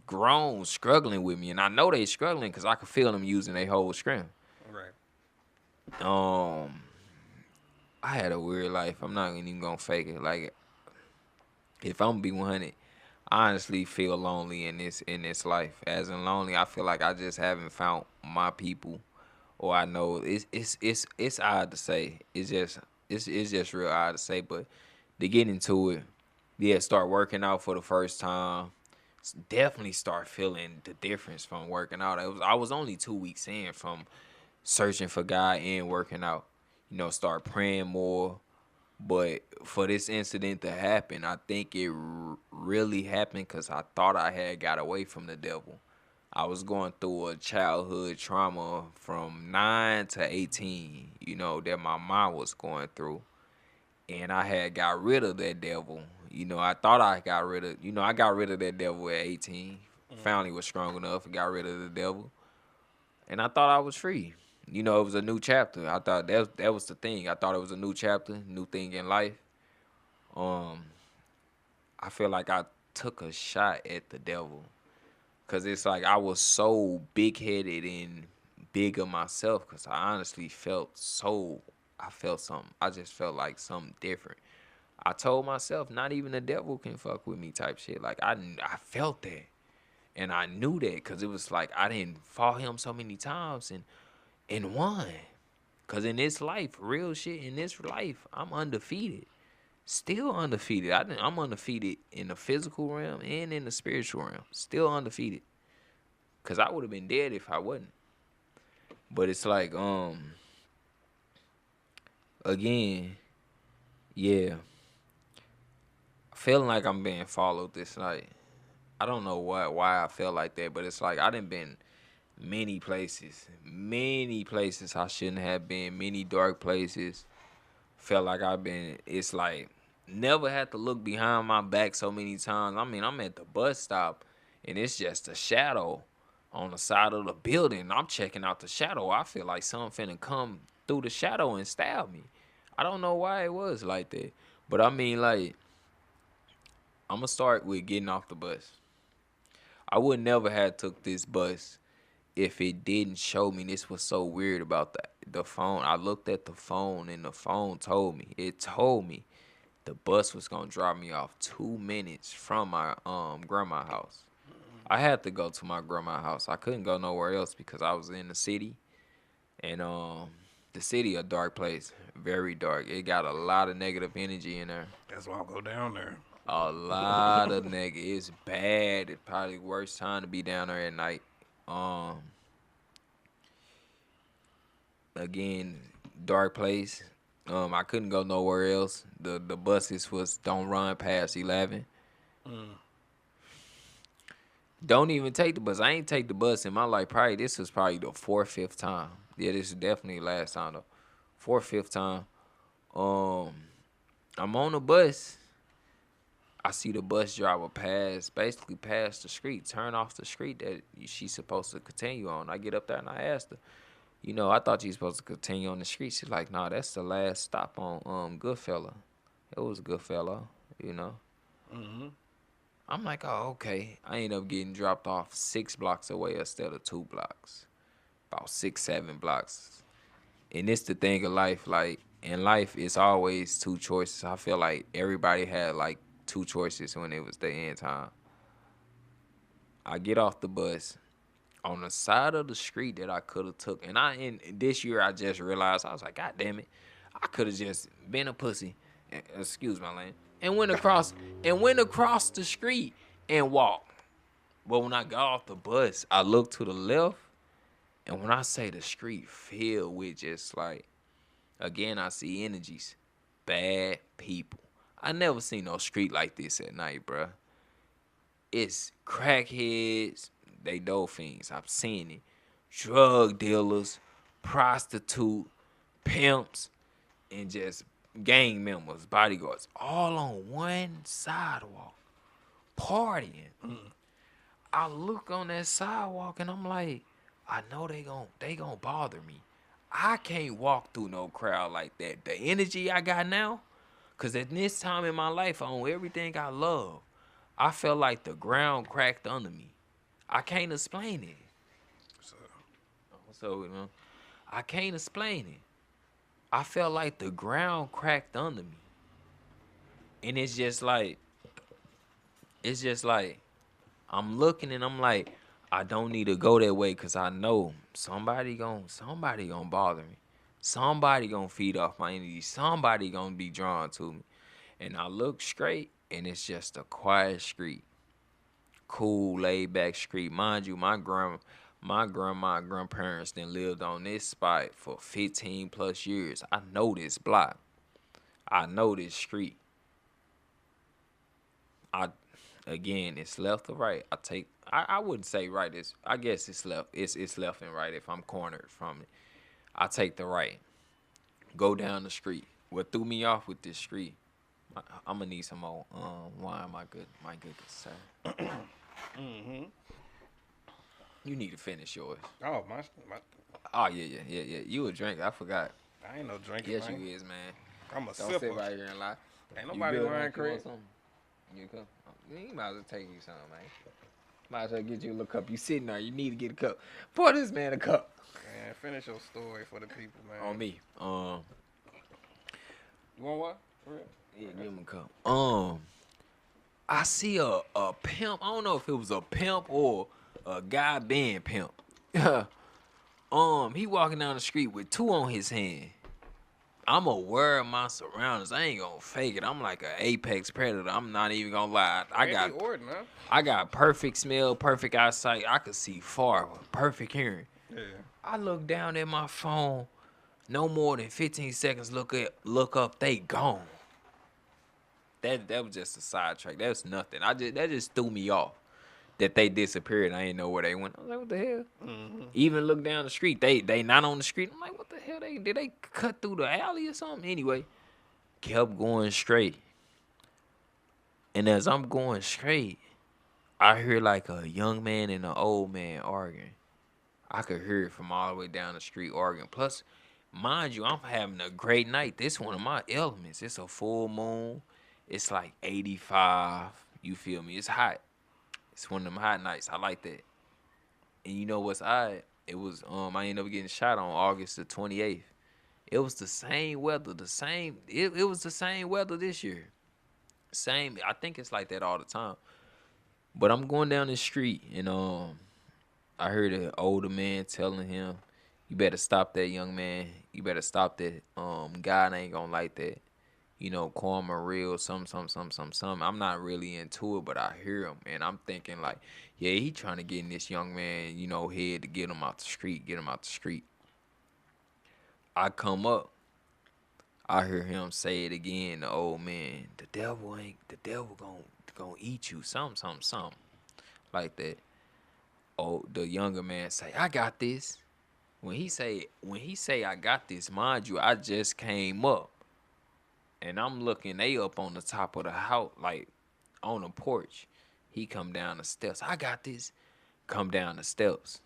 grown struggling with me, and I know they struggling because I can feel them using their whole strength. Um, I had a weird life. I'm not even gonna fake it. Like, if I'm gonna be 100, I honestly feel lonely in this life. As in lonely, I feel like I just haven't found my people, or I know it's odd to say. It's just real odd to say, but to get into it, yeah, start working out for the first time. Definitely start feeling the difference from working out. I was only 2 weeks in from searching for God and working out. Start praying more. But for this incident to happen, I think it really happened because I thought I had got away from the devil. I was going through a childhood trauma from 9 to 18, that my mom was going through. And I had got rid of that devil. I thought I got rid of, I got rid of that devil at 18. Family was strong enough and got rid of the devil. And I thought I was free. It was a new chapter. I thought that was the thing. I thought it was a new chapter, new thing in life. Um, I feel like I took a shot at the devil. Cause it's like I was so big headed and big of myself. Cause I honestly I felt something. I just felt like something different. I told myself not even the devil can fuck with me type shit. Like I felt that. And I knew that because it was like I didn't fought him so many times and won. Cause in this life, real shit, in this life, I'm undefeated. Still undefeated. I'm undefeated in the physical realm and in the spiritual realm. Still undefeated. Cause I would have been dead if I wasn't. But it's like, again, yeah, feeling like I'm being followed this night. I don't know why I felt like that, but it's like I done been many places I shouldn't have been, many dark places. Felt like I've been. It's like never had to look behind my back so many times. I mean, I'm at the bus stop, and it's just a shadow on the side of the building. I'm checking out the shadow. I feel like something finna come through the shadow and stab me. I don't know why it was like that, but I mean, like, I'm gonna start with getting off the bus. I would never have took this bus if it didn't show me. This was so weird about the phone. I looked at the phone and the phone told me. It told me the bus was gonna drop me off 2 minutes from my grandma house. I had to go to my grandma house. I couldn't go nowhere else because I was in the city, and the city a dark place, very dark. It got a lot of negative energy in there. That's why I'll go down there. A lot of negative. It's bad. It's probably the worst time to be down there at night. Um, Again, dark place. I couldn't go nowhere else. The buses was don't run past 11. Don't even take the bus. I ain't take the bus in my life. Probably this was probably the fourth, fifth time. Yeah, this is definitely last time though. Fourth, fifth time. Um, I'm on the bus. I see the bus driver basically pass the street, turn off the street that she's supposed to continue on. I get up there and I asked her, I thought you supposed to continue on the street. She's like, nah, that's the last stop on Goodfella. It was Goodfella, you know. Mm-hmm. I'm like, oh, okay. I end up getting dropped off 6 blocks away instead of 2 blocks. About 6, 7 blocks. And it's the thing of life. Like, in life, it's always two choices. I feel like everybody had, like, two choices when it was the end time. I get off the bus on the side of the street that I could have took. And this year, I just realized, I was like, God damn it. I could have just been a pussy. Excuse my language. And went across the street and walked. But when I got off the bus, I looked to the left, and when I say the street filled with just like, again, I see energies, bad people. I never seen no street like this at night, bruh. It's crackheads, they dolphins. I'm seeing it. Drug dealers, prostitute, pimps, and just gang members, bodyguards, all on one sidewalk, partying. I look on that sidewalk and I'm like, I know they gon' bother me. I can't walk through no crowd like that. The energy I got now, cause at this time in my life, I own everything I love. I felt like the ground cracked under me. I can't explain it. So, So I can't explain it. I felt like the ground cracked under me. And it's just like I'm looking and I'm like, I don't need to go that way because I know somebody gonna bother me. Somebody gonna feed off my energy. Somebody gonna be drawn to me. And I look straight and it's just a quiet street. Cool, laid back street. Mind you, my grandma and grandparents then lived on this spot for 15 plus years. I know this block. I know this street. I Again, it's left or right. I wouldn't say right. I guess it's left. It's left and right if I'm cornered from it. I take the right. Go down the street. What threw me off with this street? I'm gonna need some more wine, my good sir. Mm-hmm. You need to finish yours. Oh, my Oh yeah. You a drink? I forgot. I ain't no drinker, Yes, man. you is, man. I'm a Don't sit sipper. right here and lie. Ain't You nobody built lying, like you want Craig. something? You come. You might as well take you something, man. Might as well get you a little cup. You sitting there. You need to get a cup. Pour this man a cup. Man, finish your story for the people, man. On me. You want what? For real? Yeah, give him a cup. I see a pimp. I don't know if it was a pimp or a guy being pimp. He walking down the street with two on his hand. I'm aware of my surroundings. I ain't gonna fake it. I'm like an apex predator. I'm not even gonna lie. I got perfect smell, perfect eyesight. I could see far, perfect hearing. Yeah. I look down at my phone. No more than 15 seconds. Look up. They gone. That was just a sidetrack. That was nothing. That just threw me off. That they disappeared. I didn't know where they went. I was like, what the hell? Mm-hmm. Even look down the street. They not on the street. I'm like, what the hell? Did they cut through the alley or something? Anyway, kept going straight. And as I'm going straight, I hear like a young man and an old man arguing. I could hear it from all the way down the street arguing. Plus, mind you, I'm having a great night. This one of my elements. It's a full moon. It's like 85. You feel me? It's hot. It's one of them hot nights. I like that. And you know what's odd? It was I ended up getting shot on August the 28th. It was the same weather, it was the same weather this year. Same, I think it's like that all the time. But I'm going down the street and I heard an older man telling him, you better stop that, young man. You better stop that. God ain't gonna like that. You know, karma real, some. I'm not really into it, but I hear him, and I'm thinking like, yeah, he trying to get in this young man, head to get him out the street. I come up, I hear him say it again, the old man, the devil gonna eat you, something, like that. Oh, the younger man say, I got this. When he say I got this, mind you, I just came up. And I'm looking, they up on the top of the house, like on the porch. He come down the steps. I got this. Come down the steps.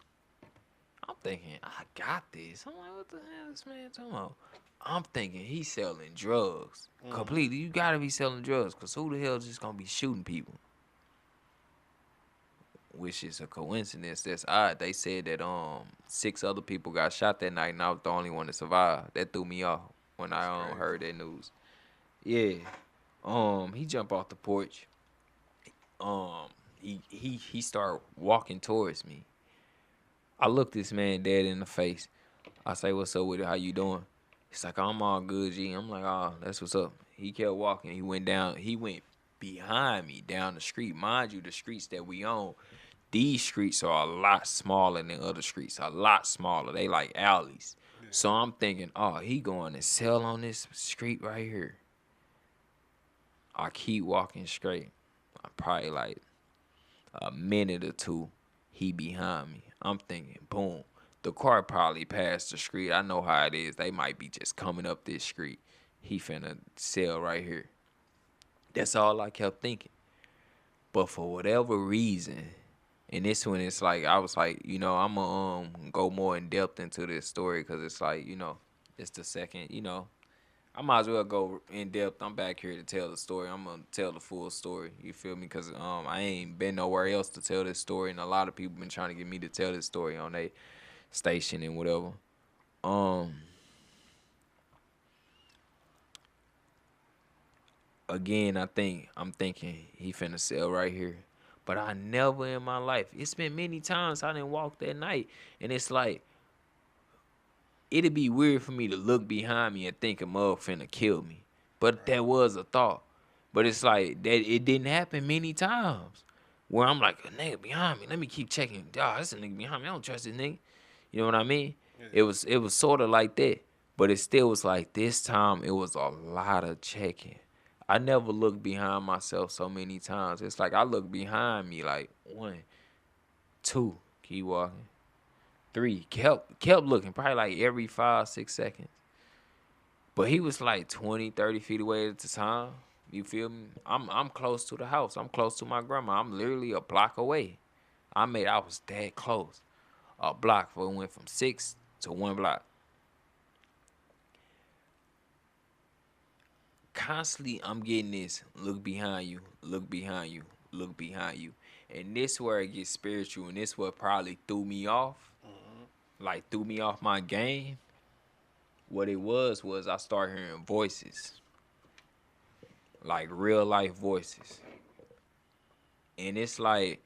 I'm thinking, I got this. I'm like, what the hell is this man talking about? I'm thinking he's selling drugs. Completely. You gotta be selling drugs, because who the hell is just gonna be shooting people? Which is a coincidence. That's odd. They said that 6 other people got shot that night, and I was the only one that survived. That threw me off when I heard that news. Yeah. He jumped off the porch. He started walking towards me. I looked this man dead in the face. I say, what's up with it? How you doing? He's like, I'm all good, G. I'm like, oh, that's what's up. He kept walking. He went behind me down the street. Mind you, the streets that we own, these streets are a lot smaller than other streets. A lot smaller. They like alleys. Yeah. So I'm thinking, oh, he going to sell on this street right here. I keep walking straight. Probably like a minute or two, he behind me. I'm thinking, boom. The car probably passed the street. I know how it is. They might be just coming up this street. He finna sell right here. That's all I kept thinking. But for whatever reason, and this one, it's like, I was like, I'm going to go more in depth into this story because it's like, it's the second, I might as well go in depth. I'm back here to tell the story. I'm going to tell the full story. You feel me? Because I ain't been nowhere else to tell this story, and a lot of people been trying to get me to tell this story on their station and whatever. again, I'm thinking he finna sell right here. But I never in my life. It's been many times I didn't walk that night, and it's like it'd be weird for me to look behind me and think a mug finna kill me. But that was a thought. But it's like that it didn't happen many times. Where I'm like, a nigga behind me, let me keep checking. Dawg, this a nigga behind me. I don't trust this nigga. You know what I mean? Yeah. It was sort of like that. But it still was like this time it was a lot of checking. I never looked behind myself so many times. It's like I look behind me like 1, 2, keep walking. 3, kept looking, probably like every 5, 6 seconds. But he was like 20, 30 feet away at the time. You feel me? I'm close to the house. I'm close to my grandma. I'm literally a block away. I was that close. A block, but it went from 6 to 1 block. Constantly I'm getting this look behind you, look behind you, look behind you. And this where it gets spiritual, and this what probably threw me off. Like threw me off my game. What it was I started hearing voices. Like real life voices. And it's like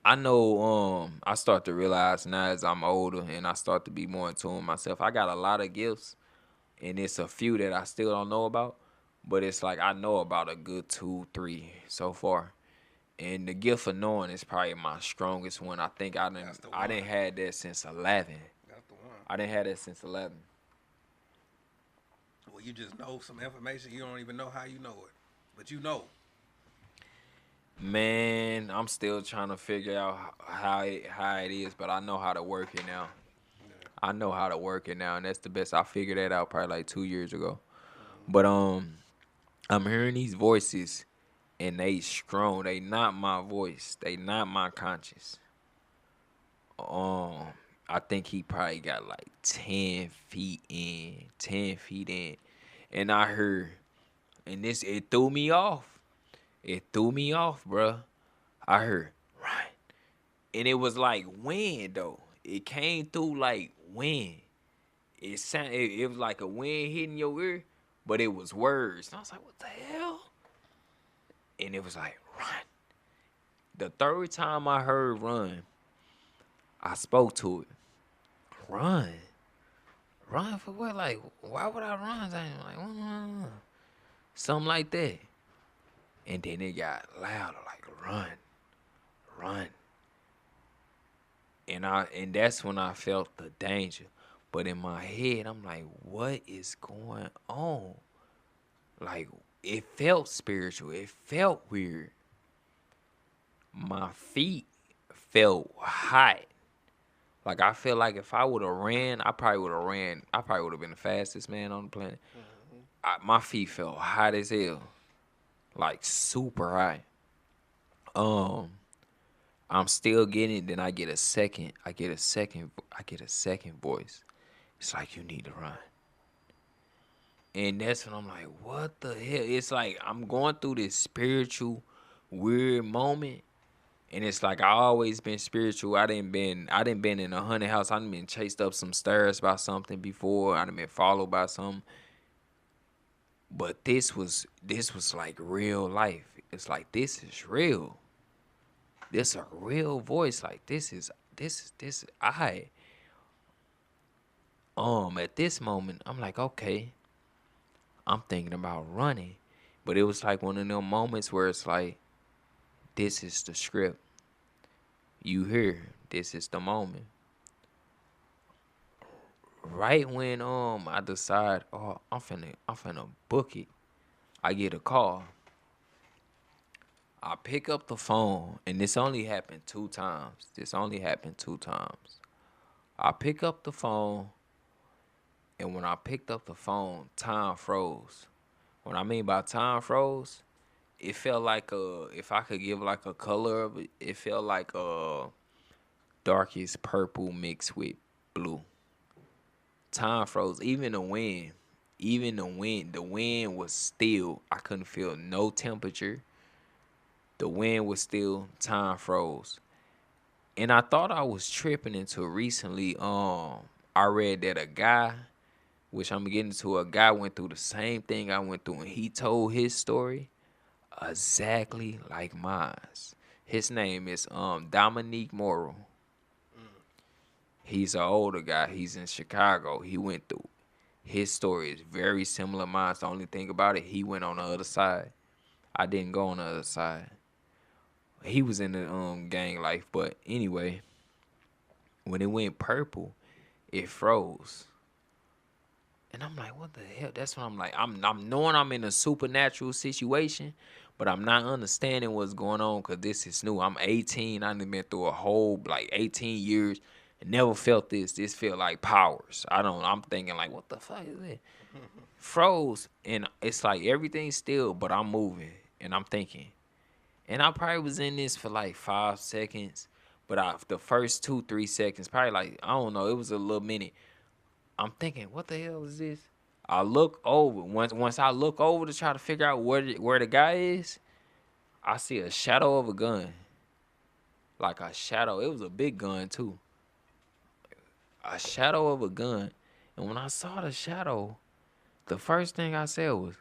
I know I start to realize now as I'm older and I start to be more in tune with myself. I got a lot of gifts, and it's a few that I still don't know about. But it's like I know about a good 2, 3 so far. And the gift of knowing is probably my strongest one. I think I didn't had that since 11. That's the one. I didn't have that since 11. Well, you just know some information. You don't even know how you know it, but you know. Man, I'm still trying to figure out how it is, but I know how to work it now. Yeah. I know how to work it now, and that's the best. I figured that out probably like 2 years ago. But I'm hearing these voices, and they strong. They not my voice. They not my conscience. I think he probably got like 10 feet in, 10 feet in, and I heard, and it threw me off. It threw me off, bruh. I heard, right. And it was like wind, though. It came through like wind. It was like a wind hitting your ear, but it was words. And I was like, what the hell? And it was like, run. The third time I heard run, I spoke to it. Run. Run for what? Like, why would I run? Like, something like that. And then it got louder, like, run, run. And that's when I felt the danger. But in my head, I'm like, what is going on? Like, it felt spiritual. It felt weird. My feet felt hot. Like, I feel like if I would have ran, I probably would have ran. I probably would have been the fastest man on the planet. My feet felt hot as hell. Like, super hot. I'm still getting it. Then I get a second voice. It's like, you need to run. And that's when I'm like, what the hell? It's like I'm going through this spiritual weird moment. And it's like I always been spiritual. I didn't been in a haunted house. I done been chased up some stairs by something before. I done been followed by something. But this was like real life. It's like this is real. This a real voice. Like this is I. At this moment, I'm like, okay. I'm thinking about running. But it was like one of them moments where it's like, this is the script. You hear, this is the moment. Right when I decide, oh, I'm finna book it, I get a call. I pick up the phone, and this only happened 2 times. I pick up the phone, and when I picked up the phone, time froze. What I mean by time froze, it felt like if I could give like a color of it, it felt like darkest purple mixed with blue. Time froze. Even the wind, the wind was still. I couldn't feel no temperature. The wind was still. Time froze. And I thought I was tripping until recently. I read that a guy which I'm getting to. A guy went through the same thing I went through, and he told his story exactly like mine. His name is Dominique Morrow. He's an older guy. He's in Chicago. He went through. His story is very similar to mine. The only thing about it, he went on the other side. I didn't go on the other side. He was in the gang life, but anyway, when it went purple, it froze. And I'm like, what the hell? That's when I'm like, I'm knowing I'm in a supernatural situation, but I'm not understanding what's going on because this is new. I'm 18. I've been through a whole like 18 years and never felt this. This feel like powers. I'm thinking like, what the fuck is it? Froze. And it's like everything's still, but I'm moving. And I'm thinking. And I probably was in this for like 5 seconds. But the first 2-3 seconds, probably like, I don't know, it was a little minute. I'm thinking, what the hell is this? I look over. Once I look over to try to figure out where the guy is, I see a shadow of a gun. Like a shadow. It was a big gun too. A shadow of a gun. And when I saw the shadow, the first thing I said was,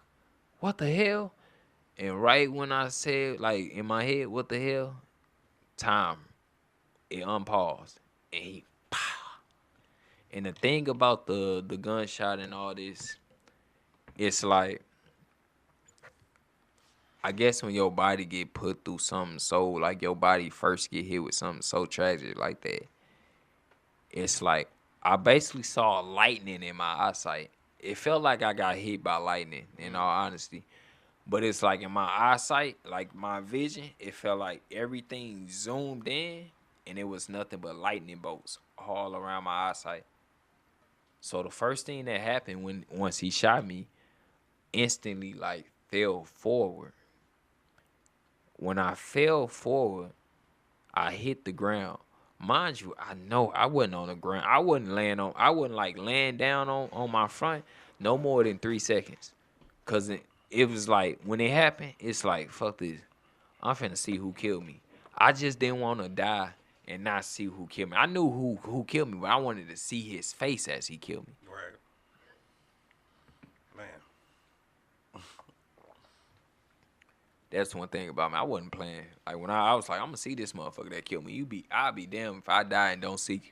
what the hell? And right when I said, like in my head, what the hell? Time. It unpaused. And he pow. And the thing about the gunshot and all this, it's like, I guess when your body get put through something so, like your body first get hit with something so tragic like that, it's like, I basically saw lightning in my eyesight. It felt like I got hit by lightning, in all honesty. But it's like in my eyesight, like my vision, it felt like everything zoomed in and it was nothing but lightning bolts all around my eyesight. So the first thing that happened once he shot me, instantly like fell forward. When I fell forward, I hit the ground. Mind you, I know I wasn't on the ground. I wasn't like laying down on my front no more than 3 seconds. Cause it was like when it happened, it's like, fuck this. I'm finna see who killed me. I just didn't want to die and not see who killed me. I knew who killed me, but I wanted to see his face as he killed me. Right. Man. That's one thing about me. I wasn't playing. Like when I was like, I'm gonna see this motherfucker that killed me. I'll be damned if I die and don't see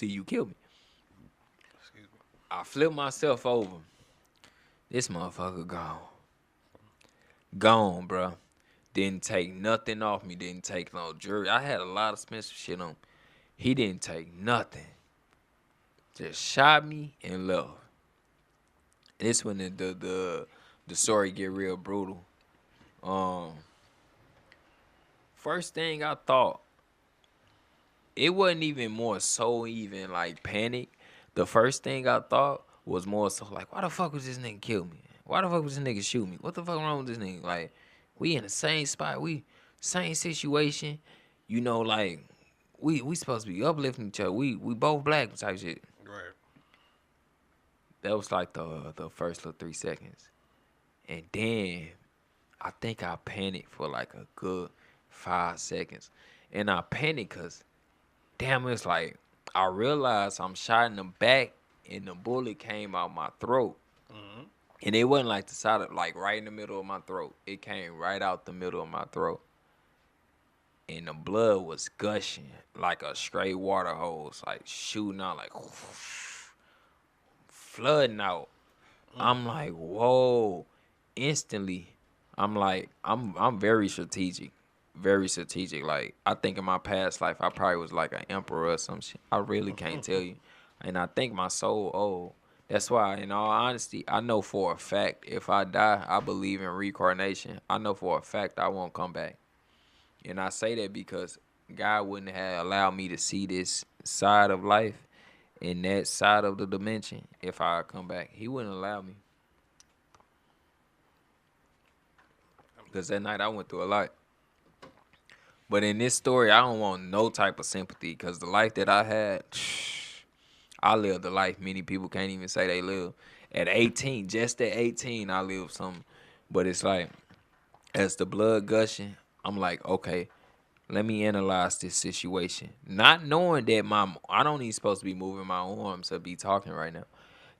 you kill me. Excuse me. I flipped myself over. This motherfucker gone. Gone, bro. Didn't take nothing off me. Didn't take no jewelry. I had a lot of expensive shit on. He didn't take nothing. Just shot me and left. This when the story get real brutal. First thing I thought, it wasn't even more so even like panic. The first thing I thought was more so like, why the fuck was this nigga kill me? Why the fuck was this nigga shoot me? What the fuck wrong with this nigga? Like, we in the same spot. We same situation. You know, like, we supposed to be uplifting each other. We both black type shit. Right. That was like the first little 3 seconds. And then I think I panicked for like a good 5 seconds. And I panicked because, damn, it's like, I realized I'm shot in the back and the bullet came out my throat. Mm-hmm. And it wasn't like the side of, like right in the middle of my throat. It came right out the middle of my throat. And the blood was gushing like a straight water hose, like shooting out, like whoosh, flooding out. I'm like, whoa. Instantly, I'm like, I'm very strategic. Very strategic. Like, I think in my past life, I probably was like an emperor or some shit. I really can't tell you. And I think my soul old. That's why, in all honesty, I know for a fact, if I die, I believe in reincarnation. I know for a fact I won't come back. And I say that because God wouldn't have allowed me to see this side of life and that side of the dimension if I come back. He wouldn't allow me. Because that night I went through a lot. But in this story, I don't want no type of sympathy because the life that I had, I lived a life many people can't even say they live. At 18, just at 18, I lived something. But it's like, as the blood gushing, I'm like, okay, let me analyze this situation. Not knowing that I don't even supposed to be moving my arms or be talking right now.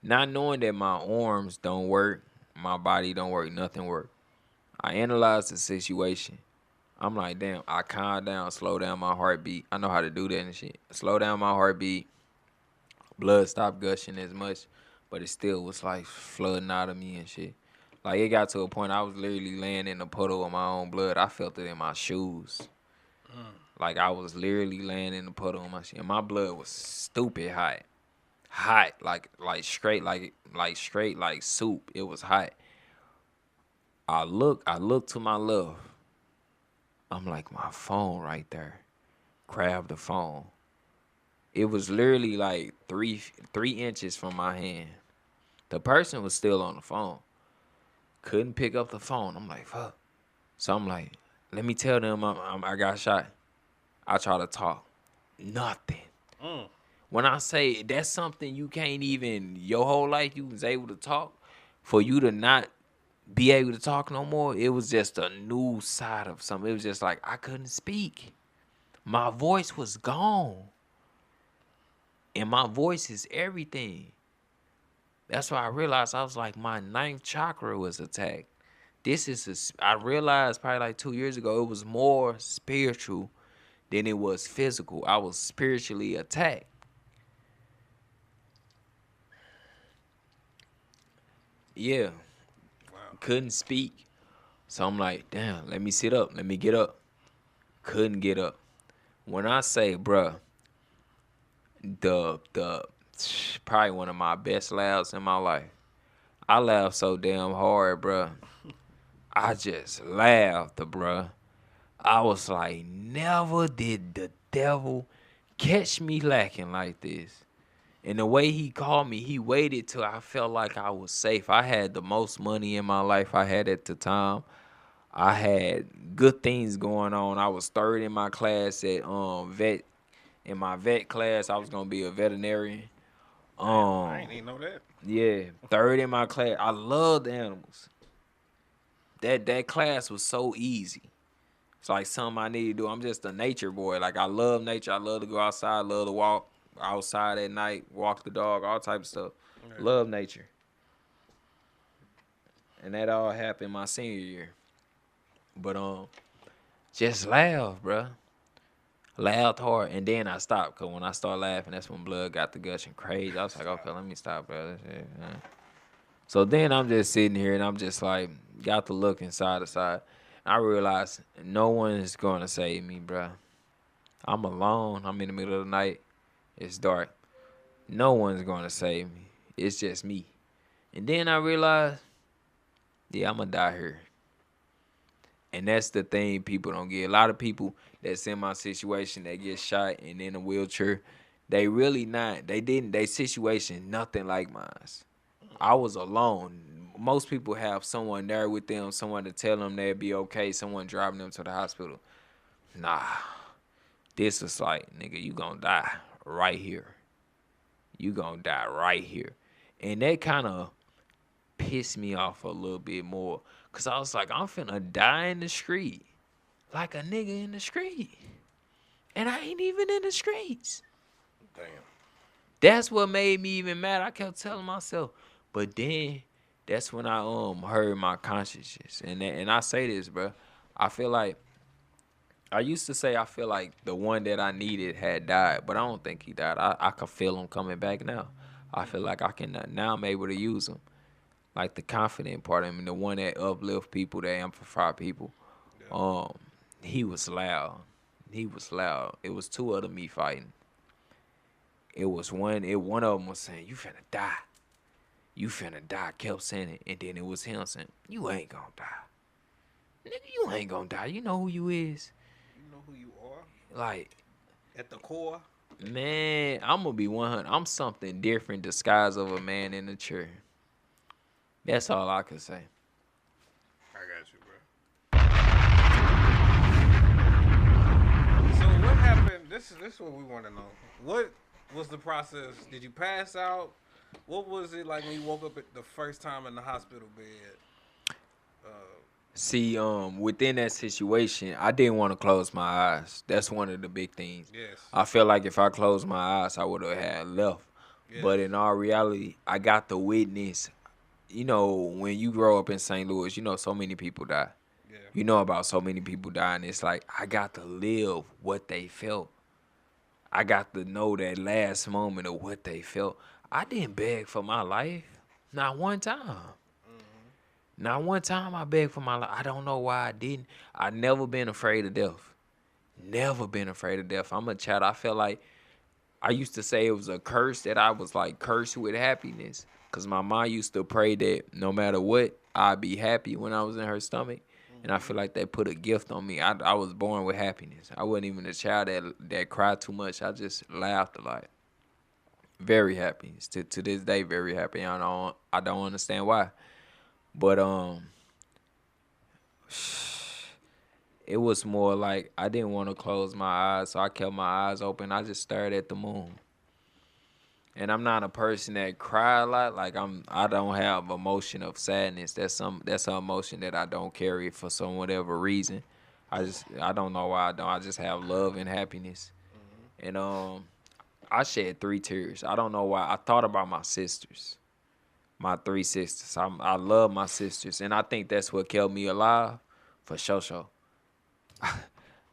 Not knowing that my arms don't work, my body don't work, nothing work. I analyzed the situation. I'm like, damn, I calm down, slow down my heartbeat. I know how to do that and shit. Slow down my heartbeat. Blood stopped gushing as much, but it still was like flooding out of me and shit. Like it got to a point I was literally laying in a puddle of my own blood. I felt it in my shoes. Like I was literally laying in a puddle of my shit. And my blood was stupid hot. Hot. Like straight straight like soup. It was hot. I look to my left. I'm like, my phone right there. Grab the phone. It was literally like 3 inches from my hand. The person was still on the phone. Couldn't pick up the phone. I'm like, fuck. So I'm like, let me tell them I got shot. I try to talk. Nothing. When I say that's something you can't even, your whole life you was able to talk, for you to not be able to talk no more, it was just a new side of something. It was just like I couldn't speak. My voice was gone. And my voice is everything. That's why I realized I was like, my ninth chakra was attacked. I realized probably like 2 years ago, it was more spiritual than it was physical. I was spiritually attacked. Yeah. Wow. Couldn't speak. So I'm like, damn, let me sit up. Let me get up. Couldn't get up. When I say, bruh, the probably one of my best laughs in my life. I laughed so damn hard, bruh. I just laughed, bruh. I was like, never did the devil catch me lacking like this. And the way he called me, he waited till I felt like I was safe. I had the most money in my life I had at the time. I had good things going on. I was third in my class at vet. In my vet class, I was gonna be a veterinarian. I ain't even know that. Yeah, third in my class. I loved animals. That class was so easy. It's like something I need to do. I'm just a nature boy. Like I love nature. I love to go outside. Love to walk outside at night, walk the dog, all type of stuff. Yeah. Love nature. And that all happened my senior year. But just laugh, bruh. Laughed hard, and then I stopped. Cause when I started laughing, that's when blood got to gushing crazy. I was like, okay, let me stop, bro. So then I'm just sitting here, and I'm just like, got to look inside the side. I realized no one is gonna save me, bruh. I'm alone. I'm in the middle of the night. It's dark. No one's gonna save me. It's just me. And then I realized, yeah, I'm gonna die here. And that's the thing people don't get. A lot of people that's in my situation that get shot and in a wheelchair, they really not. Their situation nothing like mine. I was alone. Most people have someone there with them, someone to tell them they'll be okay, someone driving them to the hospital. Nah. This is like, nigga, you gonna die right here. You gonna die right here. And that kind of pissed me off a little bit more. Because I was like, I'm finna die in the street. Like a nigga in the street. And I ain't even in the streets. Damn. That's what made me even mad. I kept telling myself. But then, that's when I heard my conscience. And I say this, bro. I feel like, I used to say I feel like the one that I needed had died. But I don't think he died. I can feel him coming back now. I feel like I can, now I'm able to use him. Like the confident part of him, the one that uplift people, that amplify people. Yeah. He was loud. He was loud. It was two other me fighting. It was one of them was saying, you finna die. You finna die. I kept saying it. And then it was him saying, you ain't gonna die. Nigga, you ain't gonna die. You know who you is. You know who you are. Like. At the core. Man, I'm gonna be 100. I'm something different disguised of a man in a chair. That's all I can say. I got you, bro. So what happened? This is what we want to know. What was the process? Did you pass out? What was it like when you woke up at the first time in the hospital bed? See, within that situation, I didn't want to close my eyes. That's one of the big things. Yes. I feel like if I closed my eyes, I would have had left. Yeah. But in all reality, I got to witness. You know, when you grow up in St. Louis, you know so many people die. Yeah. You know about so many people dying. It's like I got to live what they felt. I got to know that last moment of what they felt. I didn't beg for my life. Not one time. Not one time I begged for my life. I don't know why I didn't. I never been afraid of death. Never been afraid of death. I'm a child. I felt like I used to say it was a curse that I was like cursed with happiness. Cause my mom used to pray that no matter what, I'd be happy when I was in her stomach. And I feel like they put a gift on me. I was born with happiness. I wasn't even a child that cried too much. I just laughed a lot. Very happy. To this day, very happy. I don't understand why. But it was more like I didn't want to close my eyes, so I kept my eyes open. I just stared at the moon. And I'm not a person that cry a lot. Like I don't have emotion of sadness. That's an emotion that I don't carry for some whatever reason. I don't know why I don't. I just have love and happiness. And I shed 3 tears. I don't know why. I thought about my sisters, my 3 sisters. I love my sisters, and I think that's what kept me alive, for sure.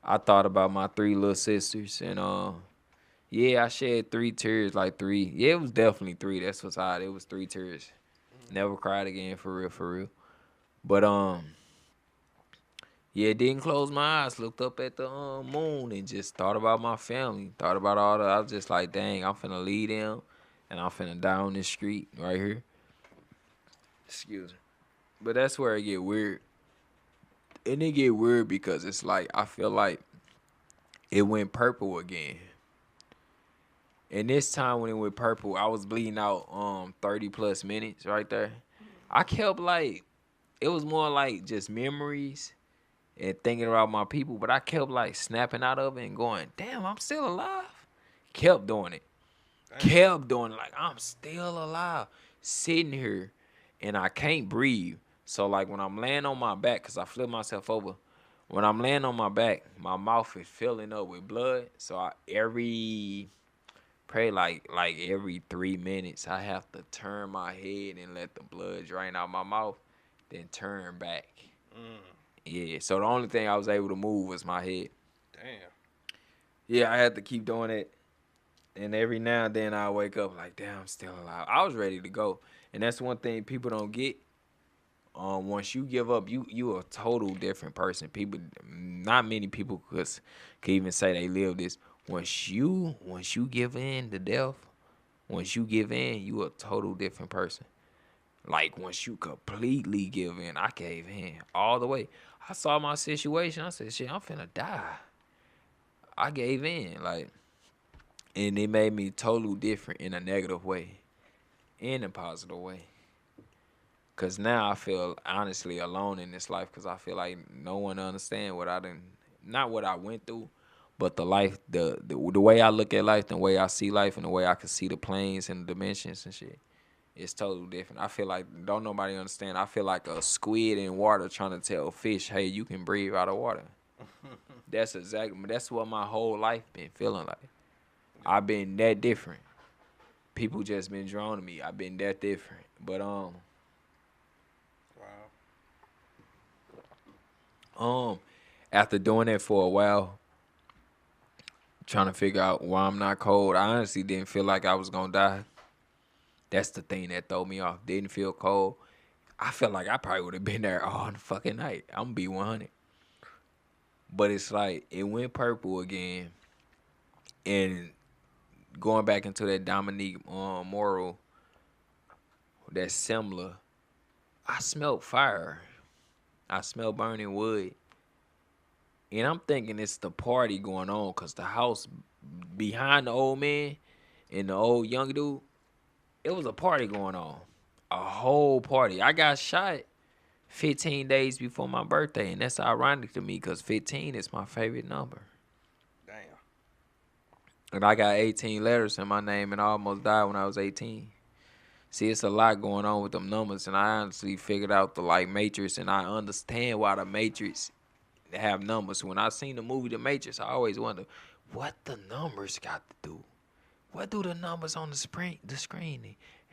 I thought about my 3 little sisters, and yeah, I shed 3 tears, like 3. Yeah, it was definitely 3. That's what's odd. It was 3 tears. Never cried again, for real, for real. But yeah, didn't close my eyes. Looked up at the moon and just thought about my family. Thought about all the. I was just like, dang, I'm finna lead them, and I'm finna die on this street right here. Excuse me. But that's where it get weird, and it get weird because it's like I feel like it went purple again. And this time when it went purple, I was bleeding out 30 plus minutes right there. I kept like it was more like just memories and thinking about my people, but I kept like snapping out of it and going, damn, I'm still alive. Kept doing it. Damn. Kept doing it like I'm still alive. Sitting here and I can't breathe. So like when I'm laying on my back, cause I flip myself over, when I'm laying on my back, my mouth is filling up with blood. So pray like every 3 minutes, I have to turn my head and let the blood drain out my mouth, then turn back. Yeah, so the only thing I was able to move was my head. Damn. Yeah, I had to keep doing it. And every now and then I wake up like, damn, I'm still alive. I was ready to go. And that's one thing people don't get. Once you give up, you a total different person. People, not many people could even say they live this. Once you give in to death, once you give in, you a total different person. Like once you completely give in, I gave in all the way. I saw my situation. I said, shit, I'm finna die. I gave in, like, and it made me totally different in a negative way, in a positive way. Cause now I feel honestly alone in this life. Cause I feel like no one understand what I didn't, not what I went through, but the life, the way I look at life, the way I see life, and the way I can see the planes and the dimensions and shit. It's totally different. I feel like don't nobody understand. I feel like a squid in water trying to tell a fish, hey, you can breathe out of water. That's what my whole life been feeling like. I've been that different. People just been drawn to me. I've been that different. But Wow. after doing that for a while, trying to figure out why I'm not cold, I honestly didn't feel like I was gonna die. That's the thing that threw me off. Didn't feel cold. I felt like I probably would have been there all the fucking night. I'm gonna be 100. But it's like it went purple again, and going back into that Dominique moral, that similar. I smelled fire. I smelled burning wood, and I'm thinking it's the party going on, cause the house behind the old man and the old young dude, it was a party going on, a whole party. I got shot 15 days before my birthday, and that's ironic to me, cause 15 is my favorite number. Damn. And I got 18 letters in my name, and I almost died when I was 18. See, it's a lot going on with them numbers, and I honestly figured out the like Matrix, and I understand why the Matrix have numbers. When I seen the movie The Matrix, I always wonder what the numbers got to do. What do the numbers on the screen?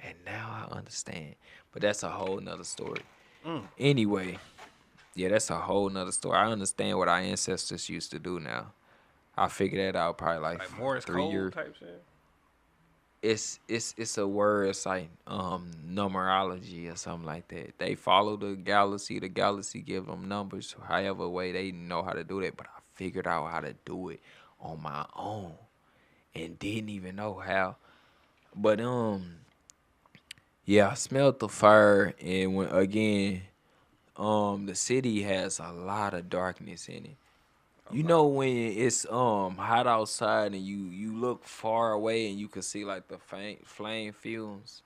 And now I understand. But that's a whole nother story. Anyway, yeah, that's a whole nother story. I understand what our ancestors used to do now. I figured that out probably like Morse 3 years. code type shit. It's a word. It's like numerology or something like that. They follow the galaxy. The galaxy give them numbers. However way they know how to do that. But I figured out how to do it on my own and didn't even know how. But yeah, I smelled the fire, and when again, the city has a lot of darkness in it. You know when it's hot outside and you look far away and you can see like the flame fumes.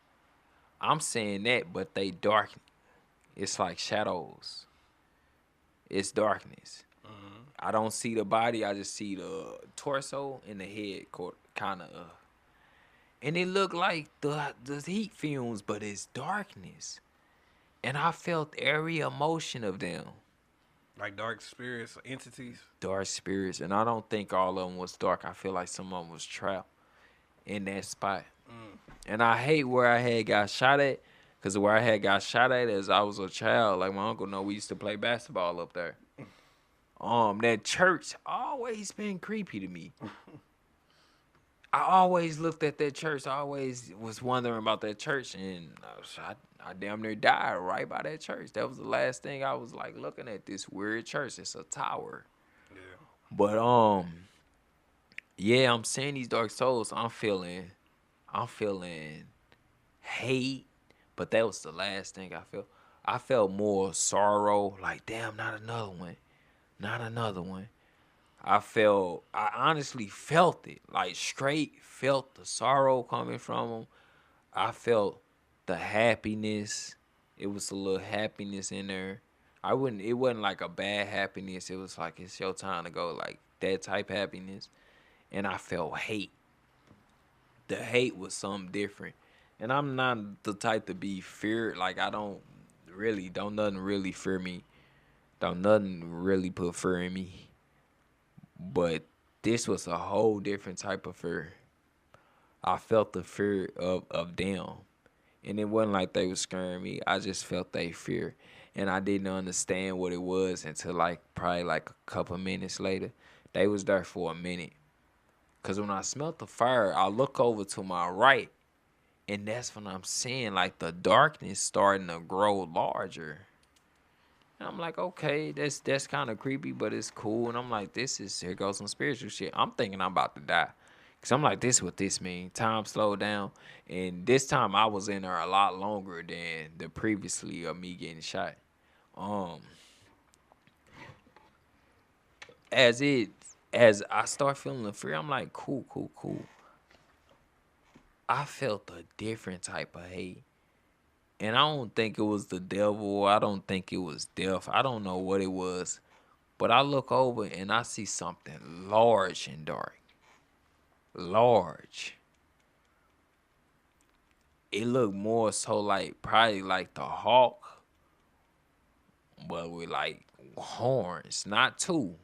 I'm saying that, but they dark. It's like shadows. It's darkness. I don't see the body. I just see the torso and the head, kind of. And it looked like the heat fumes, but it's darkness. And I felt every emotion of them. Like dark spirits, entities. Dark spirits, and I don't think all of them was dark. I feel like some of them was trapped in that spot. And I hate where I had got shot at, because where I had got shot at as I was a child, like my uncle know, we used to play basketball up there. That church always been creepy to me. I always looked at that church. I always was wondering about that church, and I damn near died right by that church. That was the last thing I was like looking at, this weird church. It's a tower. Yeah. But yeah, I'm seeing these dark souls. I'm feeling hate, but that was the last thing I felt. I felt more sorrow, like damn, not another one. Not another one. I honestly felt it, like straight felt the sorrow coming from them. I felt the happiness. It was a little happiness in there. It wasn't like a bad happiness. It was like, it's your time to go, like that type happiness. And I felt hate. The hate was something different. And I'm not the type to be feared. Like, don't nothing really fear me. Don't nothing really put fear in me. But this was a whole different type of fear. I felt the fear of them. And it wasn't like they was scaring me. I just felt they fear. And I didn't understand what it was until like probably like a couple minutes later. They was there for a minute. Because when I smelt the fire, I look over to my right. And that's when I'm seeing like the darkness starting to grow larger. And I'm like, okay, that's kind of creepy, but it's cool. And I'm like, here goes some spiritual shit. I'm thinking I'm about to die. Because I'm like, this is what this means. Time slowed down. And this time I was in there a lot longer than the previously of me getting shot. As I start feeling the fear, I'm like, cool. I felt a different type of hate. And I don't think it was the devil. I don't think it was death. I don't know what it was. But I look over and I see something large and dark. Large. It looked more so like probably like the hawk, but with like horns. Not two.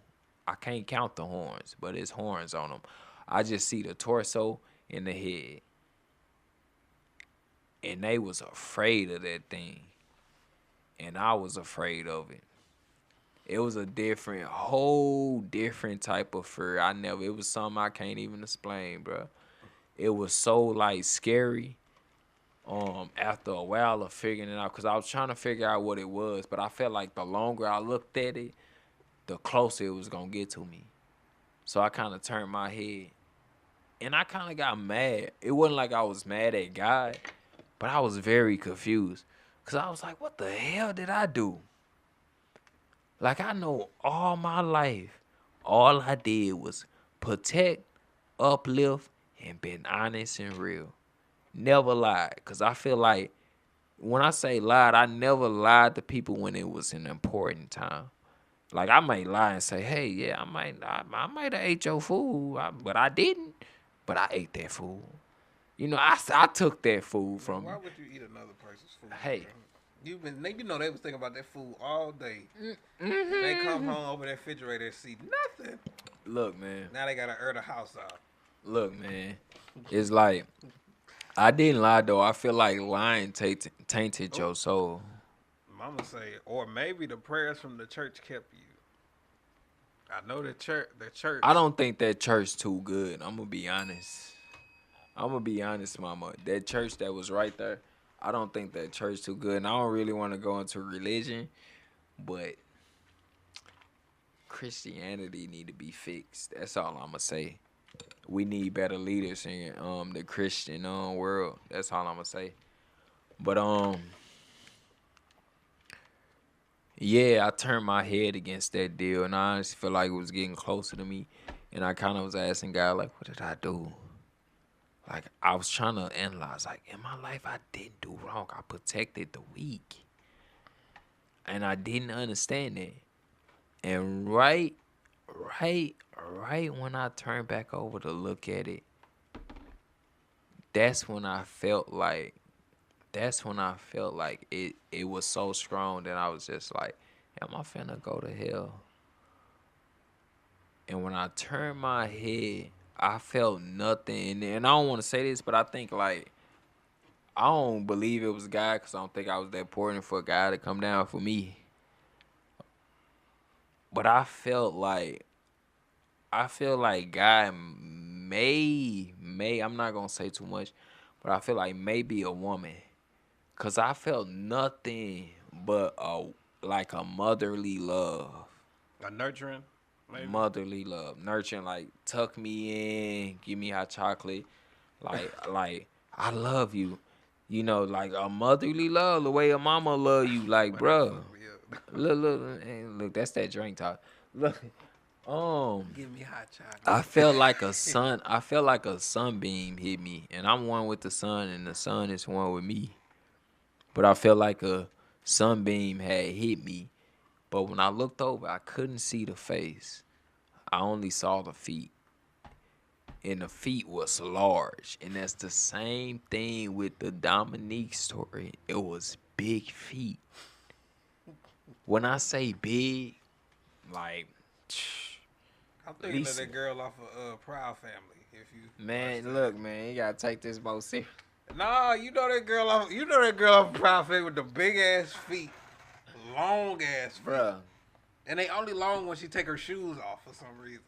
I can't count the horns, but it's horns on them. I just see the torso and the head. And they was afraid of that thing. And I was afraid of it. It was a whole different type of fear. It was something I can't even explain, bro. It was so like scary. After a while of figuring it out, because I was trying to figure out what it was, but I felt like the longer I looked at it, the closer it was gonna get to me. So I kind of turned my head, and I kind of got mad. It wasn't like I was mad at God, but I was very confused, because I was like, what the hell did I do? Like, I know all my life, all I did was protect, uplift, and been honest and real. Never lied, because I feel like when I say lied, I never lied to people when it was an important time. Like, I might lie and say, hey, yeah, I might have ate your food, but I didn't. But I ate that food. You know, I took that food from you. Why would you eat another person's food? Hey. They was thinking about that food all day. Mm-hmm. They come home over that refrigerator and see nothing. Look, man. Now they gotta air the house out. Look, man, it's like I didn't lie though. I feel like lying tainted Oh, your soul. Mama say, or maybe the prayers from the church kept you. I know the church. The I church. don't think that church too good. I'm gonna be honest. I'm gonna be honest, mama. That church that was right there, I don't think that church too good. And I don't really want to go into religion, but Christianity need to be fixed. That's all I'm gonna say. We need better leaders in the Christian world. That's all I'm gonna say. But yeah, I turned my head against that deal, and I honestly feel like it was getting closer to me. And I kind of was asking God, like, what did I do? Like, I was trying to analyze, like, in my life, I didn't do wrong. I protected the weak. And I didn't understand it. And right, right when I turned back over to look at it, that's when I felt like, it was so strong that I was just like, am I finna go to hell? And when I turned my head, I felt nothing. And I don't want to say this, but I think like I don't believe it was God because I don't think I was that important for God to come down for me. But I feel like God may I'm not gonna say too much, but I feel like maybe a woman, cause I felt nothing but a motherly love. A nurturing, maybe. Motherly love, nurturing, like tuck me in, give me hot chocolate, like I love you, like a motherly love, the way a mama love you, like But that bruh. fucked me up. Look, that's that drink talk. Look, Give me hot chocolate. I felt like a sun. I felt like a sunbeam hit me, and I'm one with the sun, and the sun is one with me. But I felt like a sunbeam had hit me. But when I looked over, I couldn't see the face. I only saw the feet. And the feet was large. And that's the same thing with the Dominique story. It was big feet. When I say big, like, I'm thinking of listen, that girl off of Proud Family. If you watch man, that. look, man, you gotta take this more serious. Nah, you know that girl off. You know that girl off Proud Family with the big ass feet, long ass feet, Bruh, and they only long when she take her shoes off for some reason.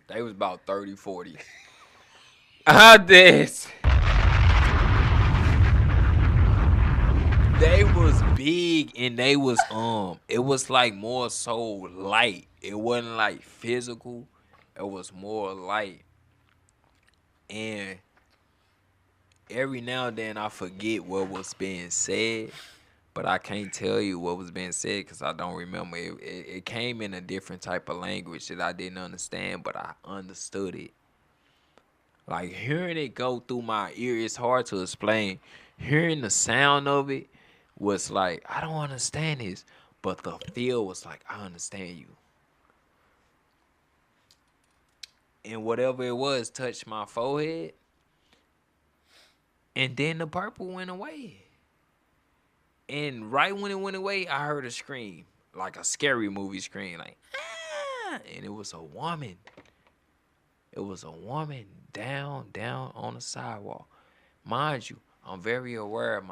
they was about 30, 40. How this? They was big and they was it was like more so light. It wasn't like physical. It was more light. And every now and then I forget what was being said, but I can't tell you what was being said because I don't remember. It came in a different type of language that I didn't understand, but I understood it. Like hearing it go through my ear, it's hard to explain. Hearing the sound of it was like, I don't understand this. But the feel was like, I understand you. And whatever it was touched my forehead. And then the purple went away. And right when it went away, I heard a scream. Like a scary movie scream. Like, ah! And it was a woman. It was a woman down on the sidewalk. Mind you, I'm very aware of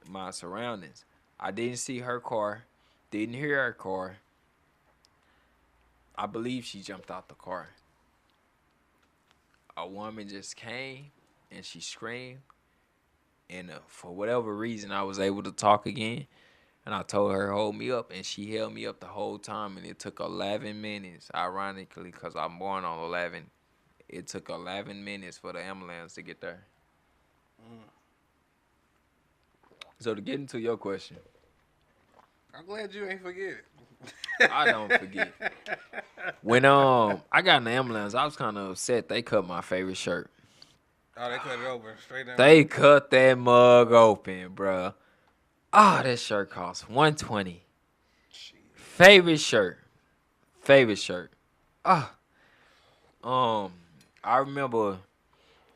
my surroundings. I didn't see her car, didn't hear her car. I believe she jumped out the car. A woman just came and she screamed. And for whatever reason, I was able to talk again. And I told her, hold me up. And she held me up the whole time. And it took 11 minutes, ironically, because I'm born on 11. It took 11 minutes for the ambulance to get there. So to get into your question, I'm glad you ain't forget it. I don't forget. When I got in the ambulance, I was kind of upset. They cut my favorite shirt. Oh, they cut it open straight down. They cut that mug open, bruh. Ah, that shirt cost $120. Favorite shirt. Favorite shirt. Ah. I remember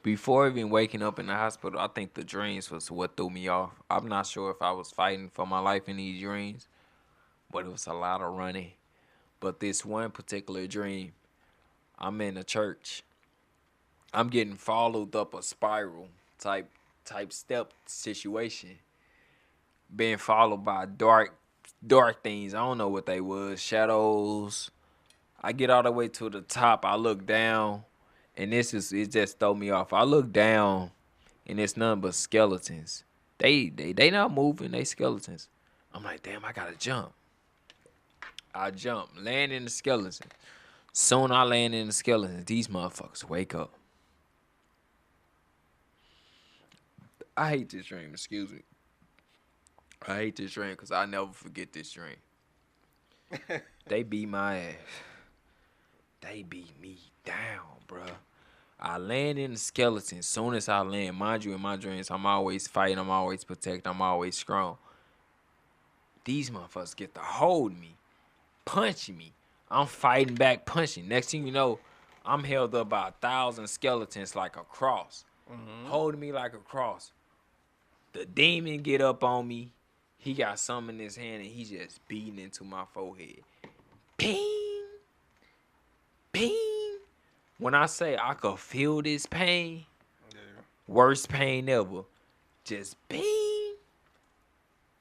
before even waking up in the hospital, I think the dreams was what threw me off. I'm not sure if I was fighting for my life in these dreams, but it was a lot of running. But this one particular dream, I'm in a church. I'm getting followed up a spiral type step situation. Being followed by dark things. I don't know what they was. Shadows. I get all the way to the top. I look down, and it just throw me off. I look down, and it's nothing but skeletons. They not moving. They skeletons. I'm like, damn, I gotta jump. I jump, land in the skeletons. Soon I land in the skeletons. These motherfuckers wake up. I hate this dream. Excuse me. I hate this dream because I never forget this dream. They beat my ass. They beat me down, bruh. I land in the skeleton. Soon as I land, mind you, in my dreams, I'm always fighting. I'm always protecting. I'm always strong. These motherfuckers get to hold me, punching me. I'm fighting back, punching. Next thing you know, I'm held up by 1,000 skeletons like a cross, holding me like a cross. The demon get up on me. He got something in his hand and he just beating into my forehead. Ping, ping. When I say I could feel this pain, worst pain ever. Just ping.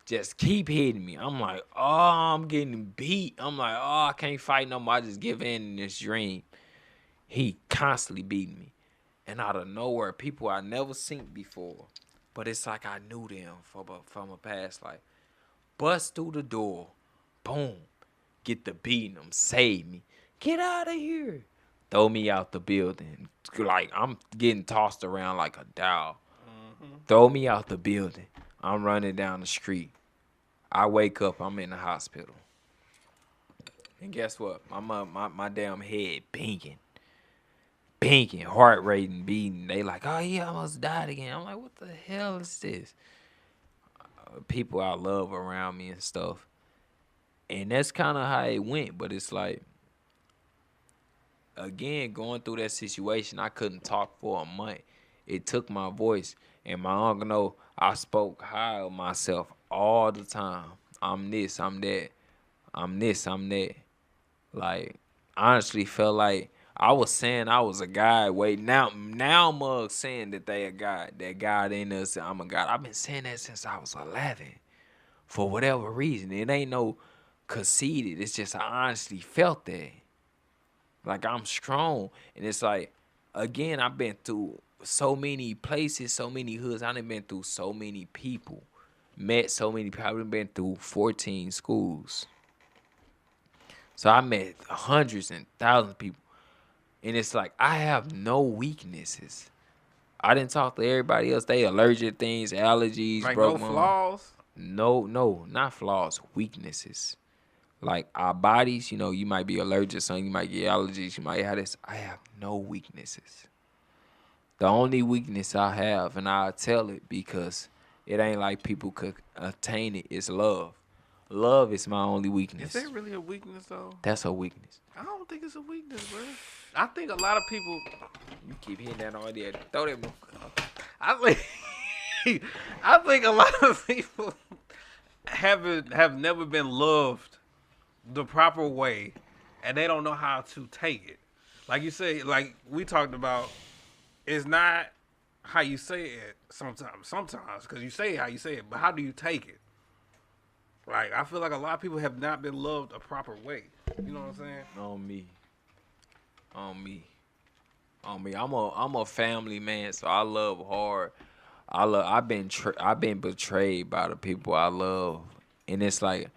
Just keep hitting me. I'm like, oh, I'm getting beat. I'm like, oh, I can't fight no more. I just give in this dream. He constantly beating me. And out of nowhere, people I never seen before. But it's like I knew them from a past life. Bust through the door. Boom. Get the beating them. Save me. Get out of here. Throw me out the building. Like I'm getting tossed around like a doll. Throw me out the building. I'm running down the street. I wake up. I'm in the hospital. And guess what? My damn head banging. Banging. Heart rate and beating. They like, oh, he almost died again. I'm like, what the hell is this? People I love around me and stuff. And that's kind of how it went. But it's like, again, going through that situation, I couldn't talk for a month. It took my voice. And my uncle know I spoke high of myself all the time. I'm this, I'm that. I'm this, I'm that. Like, honestly felt like I was saying I was a God. Wait, now mugs saying that they a God. That God ain't us, I'm a God. I've been saying that since I was 11. For whatever reason. It ain't no conceited. It's just I honestly felt that. Like I'm strong. And it's like, again, I've been through so many places, so many hoods. I done been through so many people. Met so many people. I've been through 14 schools. So I met hundreds and thousands of people. And it's like, I have no weaknesses. I didn't talk to everybody else. They allergic things, allergies, Like broke no my flaws. No, not flaws, weaknesses. Like our bodies, you might be allergic to something, you might get allergies, you might have this. I have no weaknesses. The only weakness I have, and I'll tell it because it ain't like people could attain it, is love. Love is my only weakness. Is that really a weakness though? That's a weakness. I don't think it's a weakness, bro. I think a lot of people. You keep hitting that on there. Throw that book. I think. I think a lot of people have never been loved the proper way, and they don't know how to take it. Like you say, like we talked about, it's not how you say it sometimes, because you say it how you say it, but how do you take it? Like, I feel like a lot of people have not been loved a proper way. You know what I'm saying? On me. I'm a family man, so I love hard. I've been betrayed by the people I love, and it's like,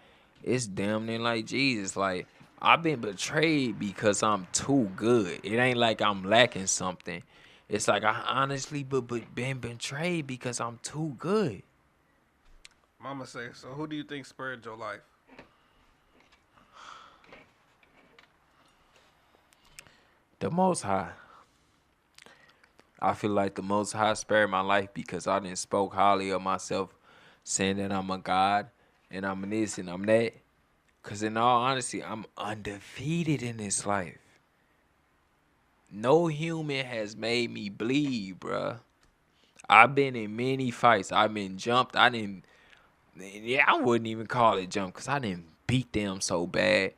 it's damn near like Jesus. Like, I've been betrayed because I'm too good. It ain't like I'm lacking something. It's like I honestly been betrayed because I'm too good. Mama say, so who do you think spared your life? The Most High. I feel like the Most High spared my life because I didn't spoke highly of myself, saying that I'm a God and I'm this and I'm that. Because in all honesty, I'm undefeated in this life. No human has made me bleed, bruh. I've been in many fights. I've been jumped. I wouldn't even call it jump because I didn't beat them so bad.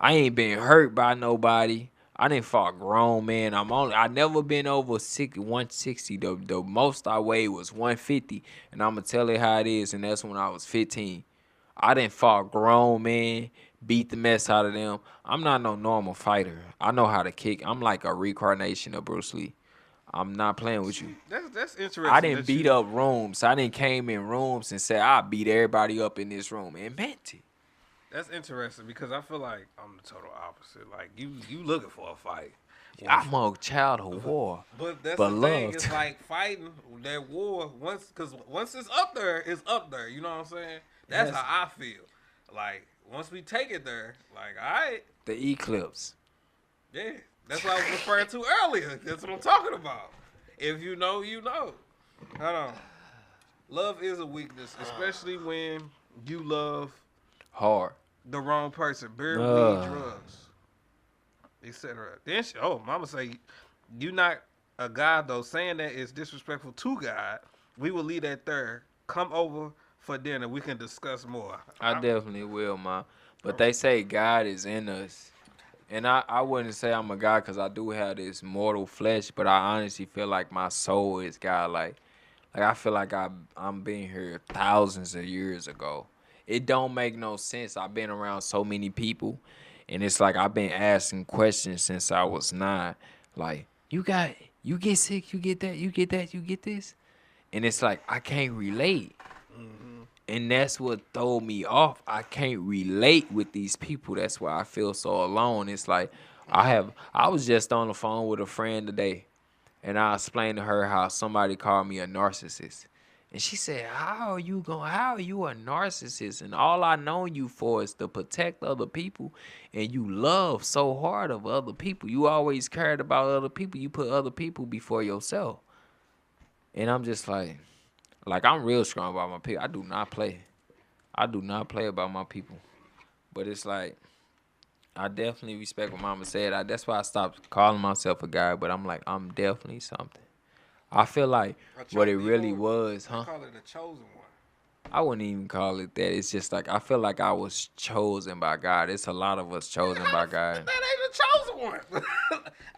I ain't been hurt by nobody. I didn't fought grown man. I never been over 160. The most I weighed was 150, and I'ma tell it how it is. And that's when I was 15. I didn't fought grown men, beat the mess out of them. I'm not no normal fighter. I know how to kick. I'm like a reincarnation of Bruce Lee. I'm not playing with you. That's interesting. I didn't beat up rooms. I didn't came in rooms and say I beat everybody up in this room and meant it. That's interesting because I feel like I'm the total opposite. Like you looking for a fight. I'm a child of war, But that's but the thing. loved. It's like fighting that war because once it's up there, it's up there. You know what I'm saying? That's Yes. how I feel. Like once we take it there, like all right, The eclipse. yeah. That's what I was referring to earlier. That's what I'm talking about. If you know, you know. Hold on. Love is a weakness, especially when you love Hard. the wrong person. Beer, Ugh. weed, drugs, etc. Then mama say, you not a God though. Saying that is disrespectful to God. We will leave that there. Come over for dinner. We can discuss more. I definitely will, ma. But they say God is in us. And I wouldn't say I'm a God because I do have this mortal flesh, but I honestly feel like my soul is God. Like I feel like I'm being here thousands of years ago. It don't make no sense. I've been around so many people, and it's like I've been asking questions since I was 9. Like, you get sick, you get that, you get that, you get this. And it's like I can't relate. And that's what threw me off. I can't relate with these people. That's why I feel so alone. It's like I was just on the phone with a friend today, and I explained to her how somebody called me a narcissist. And she said, how are you a narcissist? And all I know you for is to protect other people, and you love so hard of other people. You always cared about other people. You put other people before yourself. And I'm just like I'm real strong about my people. I do not play. I do not play about my people. But it's like I definitely respect what Mama said. That's why I stopped calling myself a guy. But I'm like, I'm definitely something. I feel like what it really was, I call it a chosen one. I wouldn't even call it that. It's just like I feel like I was chosen by God. It's a lot of us chosen by God. That ain't a chosen one.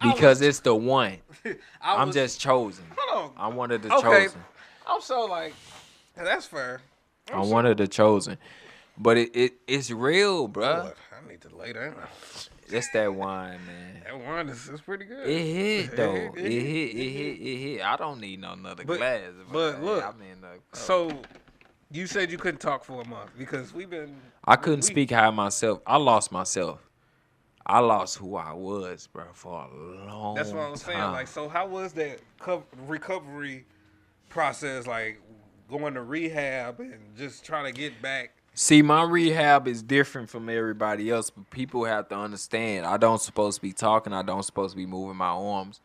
Because it's the one. I'm was- just chosen. Hold on. I'm one of the Okay. chosen. I'm so like, that's fair. I'm one of the chosen. But it's real, bruh. Lord, I need to lay down. That's that wine, man. That wine is pretty good. It hit though. It hit. I don't need no another glass. But look, I mean, so you said you couldn't talk for a month because I couldn't speak high myself. I lost myself. I lost who I was, bro, for a long time. That's what I'm saying. Like, so how was that recovery process? Like going to rehab and just trying to get back. See, my rehab is different from everybody else, but people have to understand. I don't supposed to be talking. I don't supposed to be moving my arms.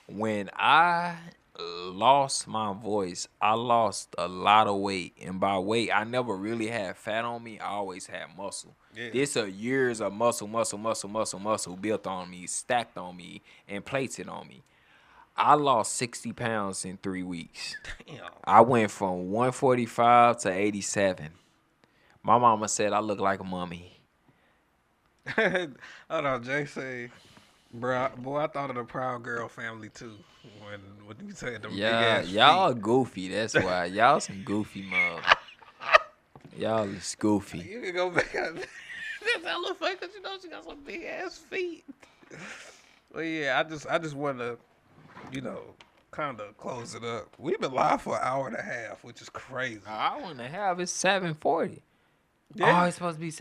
When I lost my voice, I lost a lot of weight. And by weight, I never really had fat on me. I always had muscle. Yeah. This are years of muscle built on me, stacked on me, and plated on me. I lost 60 pounds in 3 weeks. Damn. I went from 145 to 87. My mama said I look like a mummy. Hold on, Jay say, bro, boy, I thought of the Proud Girl family too. When you said them big ass Y'all feet. goofy. That's why. Y'all some goofy mug. Y'all is goofy. You can go back up. That's hella funny because you know she got some big ass feet. Well, yeah, I just want to, kind of close it up. We've been live for an hour and a half, which is crazy. I want to have it 7:40. Yeah. Oh, it's supposed to be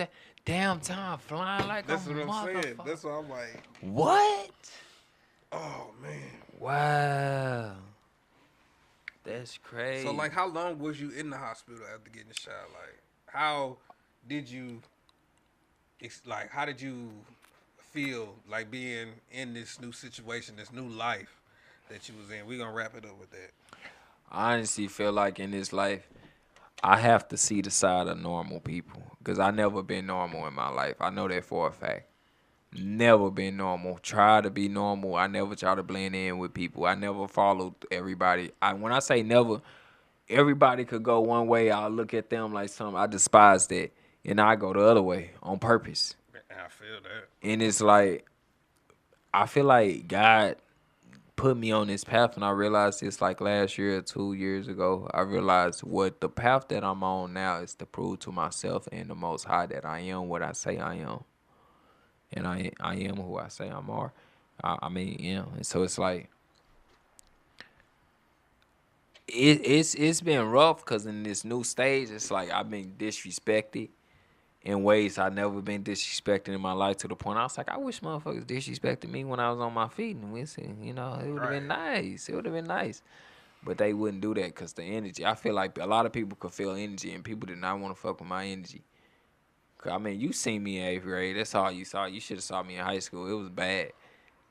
damn time flying like That's a what I'm saying. motherfucker. That's what I'm like. What? Oh man. Wow. That's crazy. So like, how long was you in the hospital after getting shot? Like, how did you? How did you feel like being in this new situation, this new life that you was in? We gonna wrap it up with that. I honestly feel like in this life, I have to see the side of normal people because I never been normal in my life. I know that for a fact. Never been normal. Try to be normal. I never try to blend in with people. I never followed everybody. When I say never, everybody could go one way. I'll look at them like something. I despise that. And I go the other way on purpose. I feel that. And it's like, I feel like God put me on this path, and I realized it's like last year or 2 years ago. I realized what the path that I'm on now is to prove to myself and the Most High that I am what I say I am, and I am who I say I'm are. I mean, yeah. And so it's like it's been rough because in this new stage, it's like I've been disrespected in ways I never been disrespected in my life, to the point I was like, I wish motherfuckers disrespected me when I was on my feet and Winston. You know, it would have been nice. It would have been nice. But they wouldn't do that because the energy. I feel like a lot of people could feel energy, and people did not want to fuck with my energy. I mean, you seen me in 8th grade. That's all you saw. You should have saw me in high school. It was bad.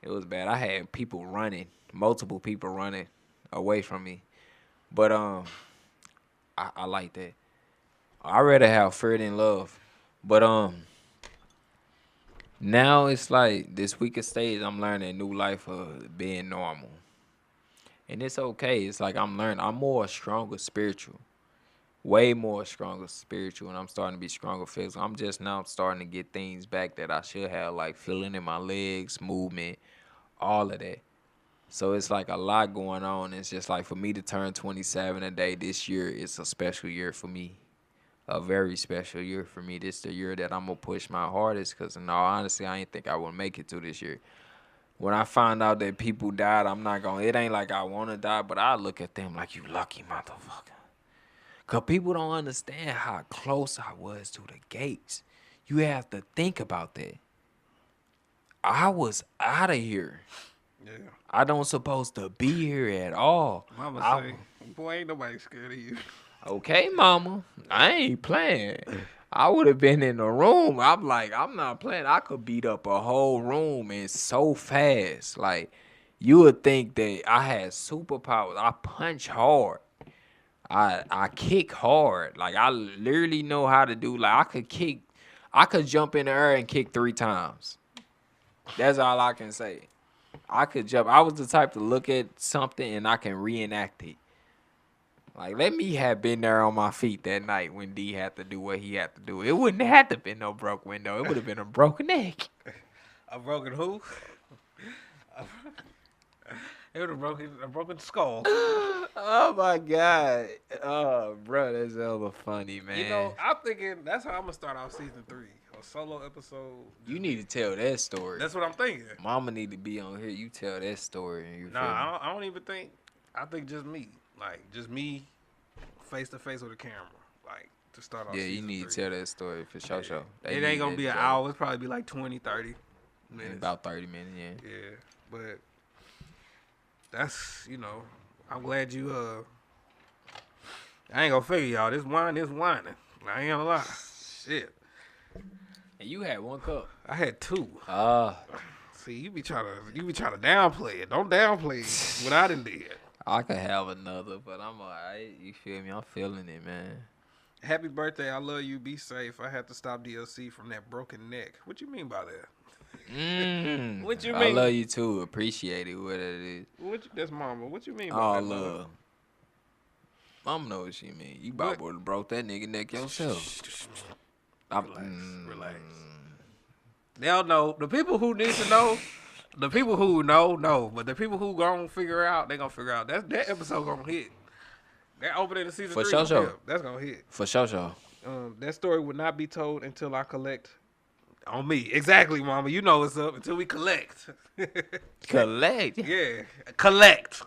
It was bad. I had people running, multiple people running away from me. But I like that. I rather have fear than love. But now it's like this weaker stage. I'm learning a new life of being normal, and it's okay. It's like I'm learning. I'm more stronger spiritual, way more stronger spiritual, and I'm starting to be stronger physical. I'm just now starting to get things back that I should have, like feeling in my legs, movement, all of that. So it's like a lot going on. It's just like for me to turn 27 a day this year, it's a special year for me. A very special year for me. This the year that I'm gonna push my hardest, because in all honesty, I ain't think I would make it through this year. When I find out that people died, I'm not gonna, it ain't like I wanna die, but I look at them like, you lucky motherfucker. Cause people don't understand how close I was to the gates. You have to think about that. I was out of here. Yeah. I don't supposed to be here at all. Mama say, boy, ain't nobody scared of you. Okay, mama, I ain't playing. I would have been in the room. I'm like, I'm not playing. I could beat up a whole room and so fast. Like, you would think that I had superpowers. I punch hard. I kick hard. Like, I literally know how to do. Like, I could jump in the air and kick 3 times. That's all I can say. I could jump. I was the type to look at something and I can reenact it. Like, let me have been there on my feet that night when D had to do what he had to do. It wouldn't have to been no broke window. It would have been a broken neck. A broken who? It would have broken a broken skull. Oh my God. Oh, bro, that's hella funny, man. You know, I'm thinking that's how I'm gonna start off season 3. A solo episode. You need to tell that story. That's what I'm thinking. Mama need to be on here. You tell that story. Nah, I don't even think. I think just me. Like, just me face to face with a camera. Like, to start off. Yeah, you need 3. to tell that story for sure. Sure. It ain't gonna be an hour. It's probably be like 20, 30 minutes. About 30 minutes, yeah. Yeah, but that's, I'm glad you, I ain't gonna figure y'all. This wine is whining. I ain't gonna lie. Shit. And you had 1 cup. I had 2. See, you be trying to downplay it. Don't downplay what I done did. I could have another, but I'm alright. You feel me? I'm feeling it, man. Happy birthday. I love you. Be safe. I had to stop DLC from that broken neck. What you mean by that? What you mean? I love you too. Appreciate it, what it is. That's mama. What you mean by Oh, that? love. Mama know what she mean. You about to broke that nigga neck yourself. Relax. They'll know. The people who need to know, the people who know. But the people who gonna figure out, they gonna figure out. That episode gonna hit. That opening of season 3 For sure. That's gonna hit. For sure. That story would not be told until I collect on me. Exactly, mama. You know what's up. Until we collect. Collect? Yeah. Collect.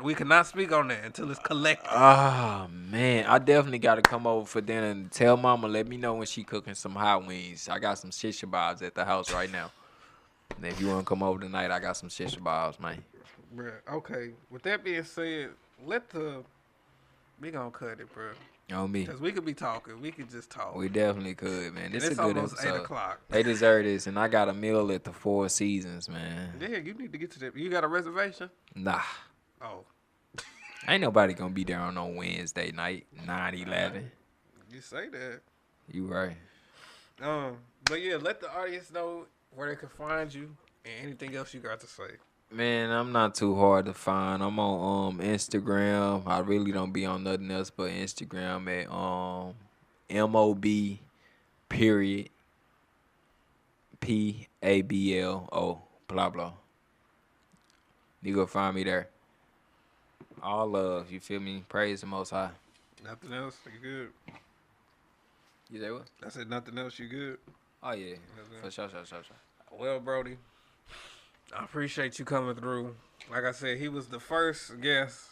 We cannot speak on that until it's collected. Oh, man. I definitely got to come over for dinner and tell mama, let me know when she cooking some hot wings. I got some shish kebabs at the house right now. And if you want to come over tonight, I got some shish kebabs, man. Bruh, okay. With that being said, we gonna cut it, bro. On me. Because we could be talking. We could just talk. We definitely could, man. This is a good almost episode. 8 o'clock. They deserve this, and I got a meal at the Four Seasons, man. Yeah, you need to get to that. You got a reservation? Nah. Oh. Ain't nobody gonna be there on no Wednesday night, 9/11. You say that. You right. But yeah, let the audience know where they can find you and anything else you got to say. Man, I'm not too hard to find. I'm on Instagram. I really don't be on nothing else but Instagram at MOB period PABLO, blah blah. You gonna find me there. All love, you feel me? Praise the Most High. Nothing else? You good? You say what? I said nothing else. You good? Oh yeah, for sure. Well, Brody, I appreciate you coming through. Like I said, he was the first guest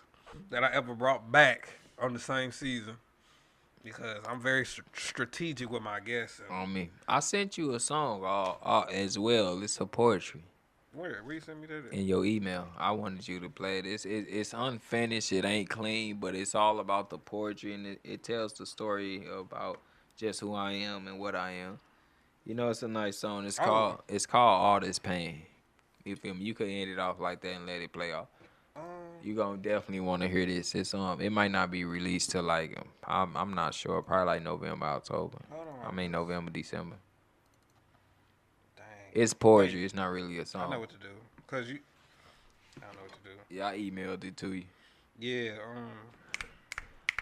that I ever brought back on the same season because I'm very strategic with my guests. On me. I sent you a song as well. It's a poetry. Where you sent me that? In your email, I wanted you to play it. It's unfinished. It ain't clean, but it's all about the poetry, and it tells the story about just who I am and what I am. You know, it's a nice song. It's called All This Pain. You feel me? You could end it off like that and let it play off. You gonna definitely want to hear this. It's it might not be released till like I'm not sure. Probably like November, October. November, December. It's poetry. Wait, it's not really a song. I know what to do. I know what to do. Yeah, I emailed it to you. Yeah.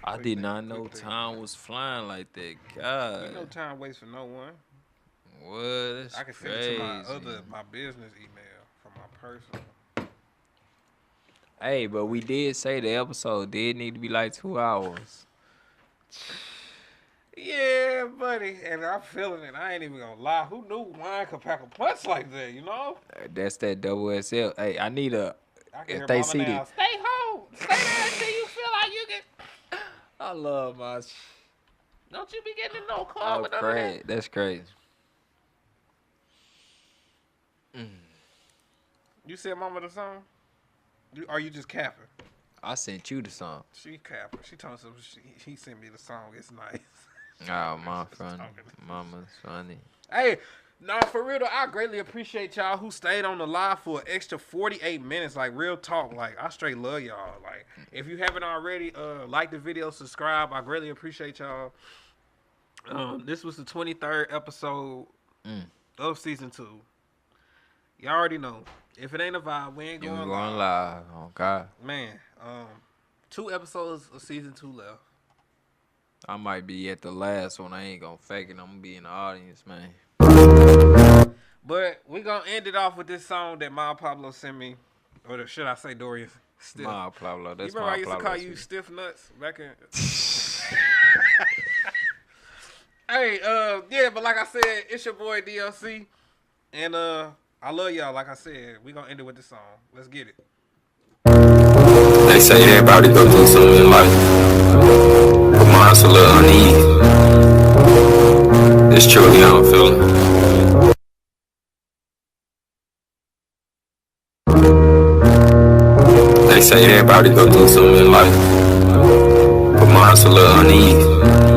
I did not know time was flying like that. God. You know time waits for no one. What? That's I can send crazy. it to my business email from my personal. Hey, but we did say the episode did need to be like 2 hours. Yeah, buddy, and I'm feeling it. I ain't even gonna lie. Who knew wine could pack a punch like that? You know? That's that double SL. Hey, I need a. I can hear Mama now. Stay home. Stay there until you feel like you get. I love my. Don't you be getting no call with that. That's crazy. You said Mama the song? Are you just capping? I sent you the song. She capping. She told us he sent me the song. It's nice. Oh, my friend. Mama's funny. Hey, no, for real though, I greatly appreciate y'all who stayed on the live for an extra 48 minutes. Like, real talk. Like, I straight love y'all. Like, if you haven't already, like the video, subscribe. I greatly appreciate y'all. This was the 23rd episode of season 2. Y'all already know. If it ain't a vibe, we ain't going live. Oh, God. Man, 2 episodes of season 2 left. I might be at the last one. I ain't gonna fake it. I'm gonna be in the audience, man. But we gonna end it off with this song that Ma Pablo sent me. Or should I say Dorian? Stiff. Ma Pablo. That's you remember Ma I used Pablo to call you Stiff Nuts back in... Hey, yeah, but like I said, it's your boy DLC. And I love y'all. Like I said, we gonna end it with this song. Let's get it. They say everybody go through something in life, but mine's a little uneasy. It's truly how I'm feeling. They say everybody go through something in life, but mine's a little uneasy.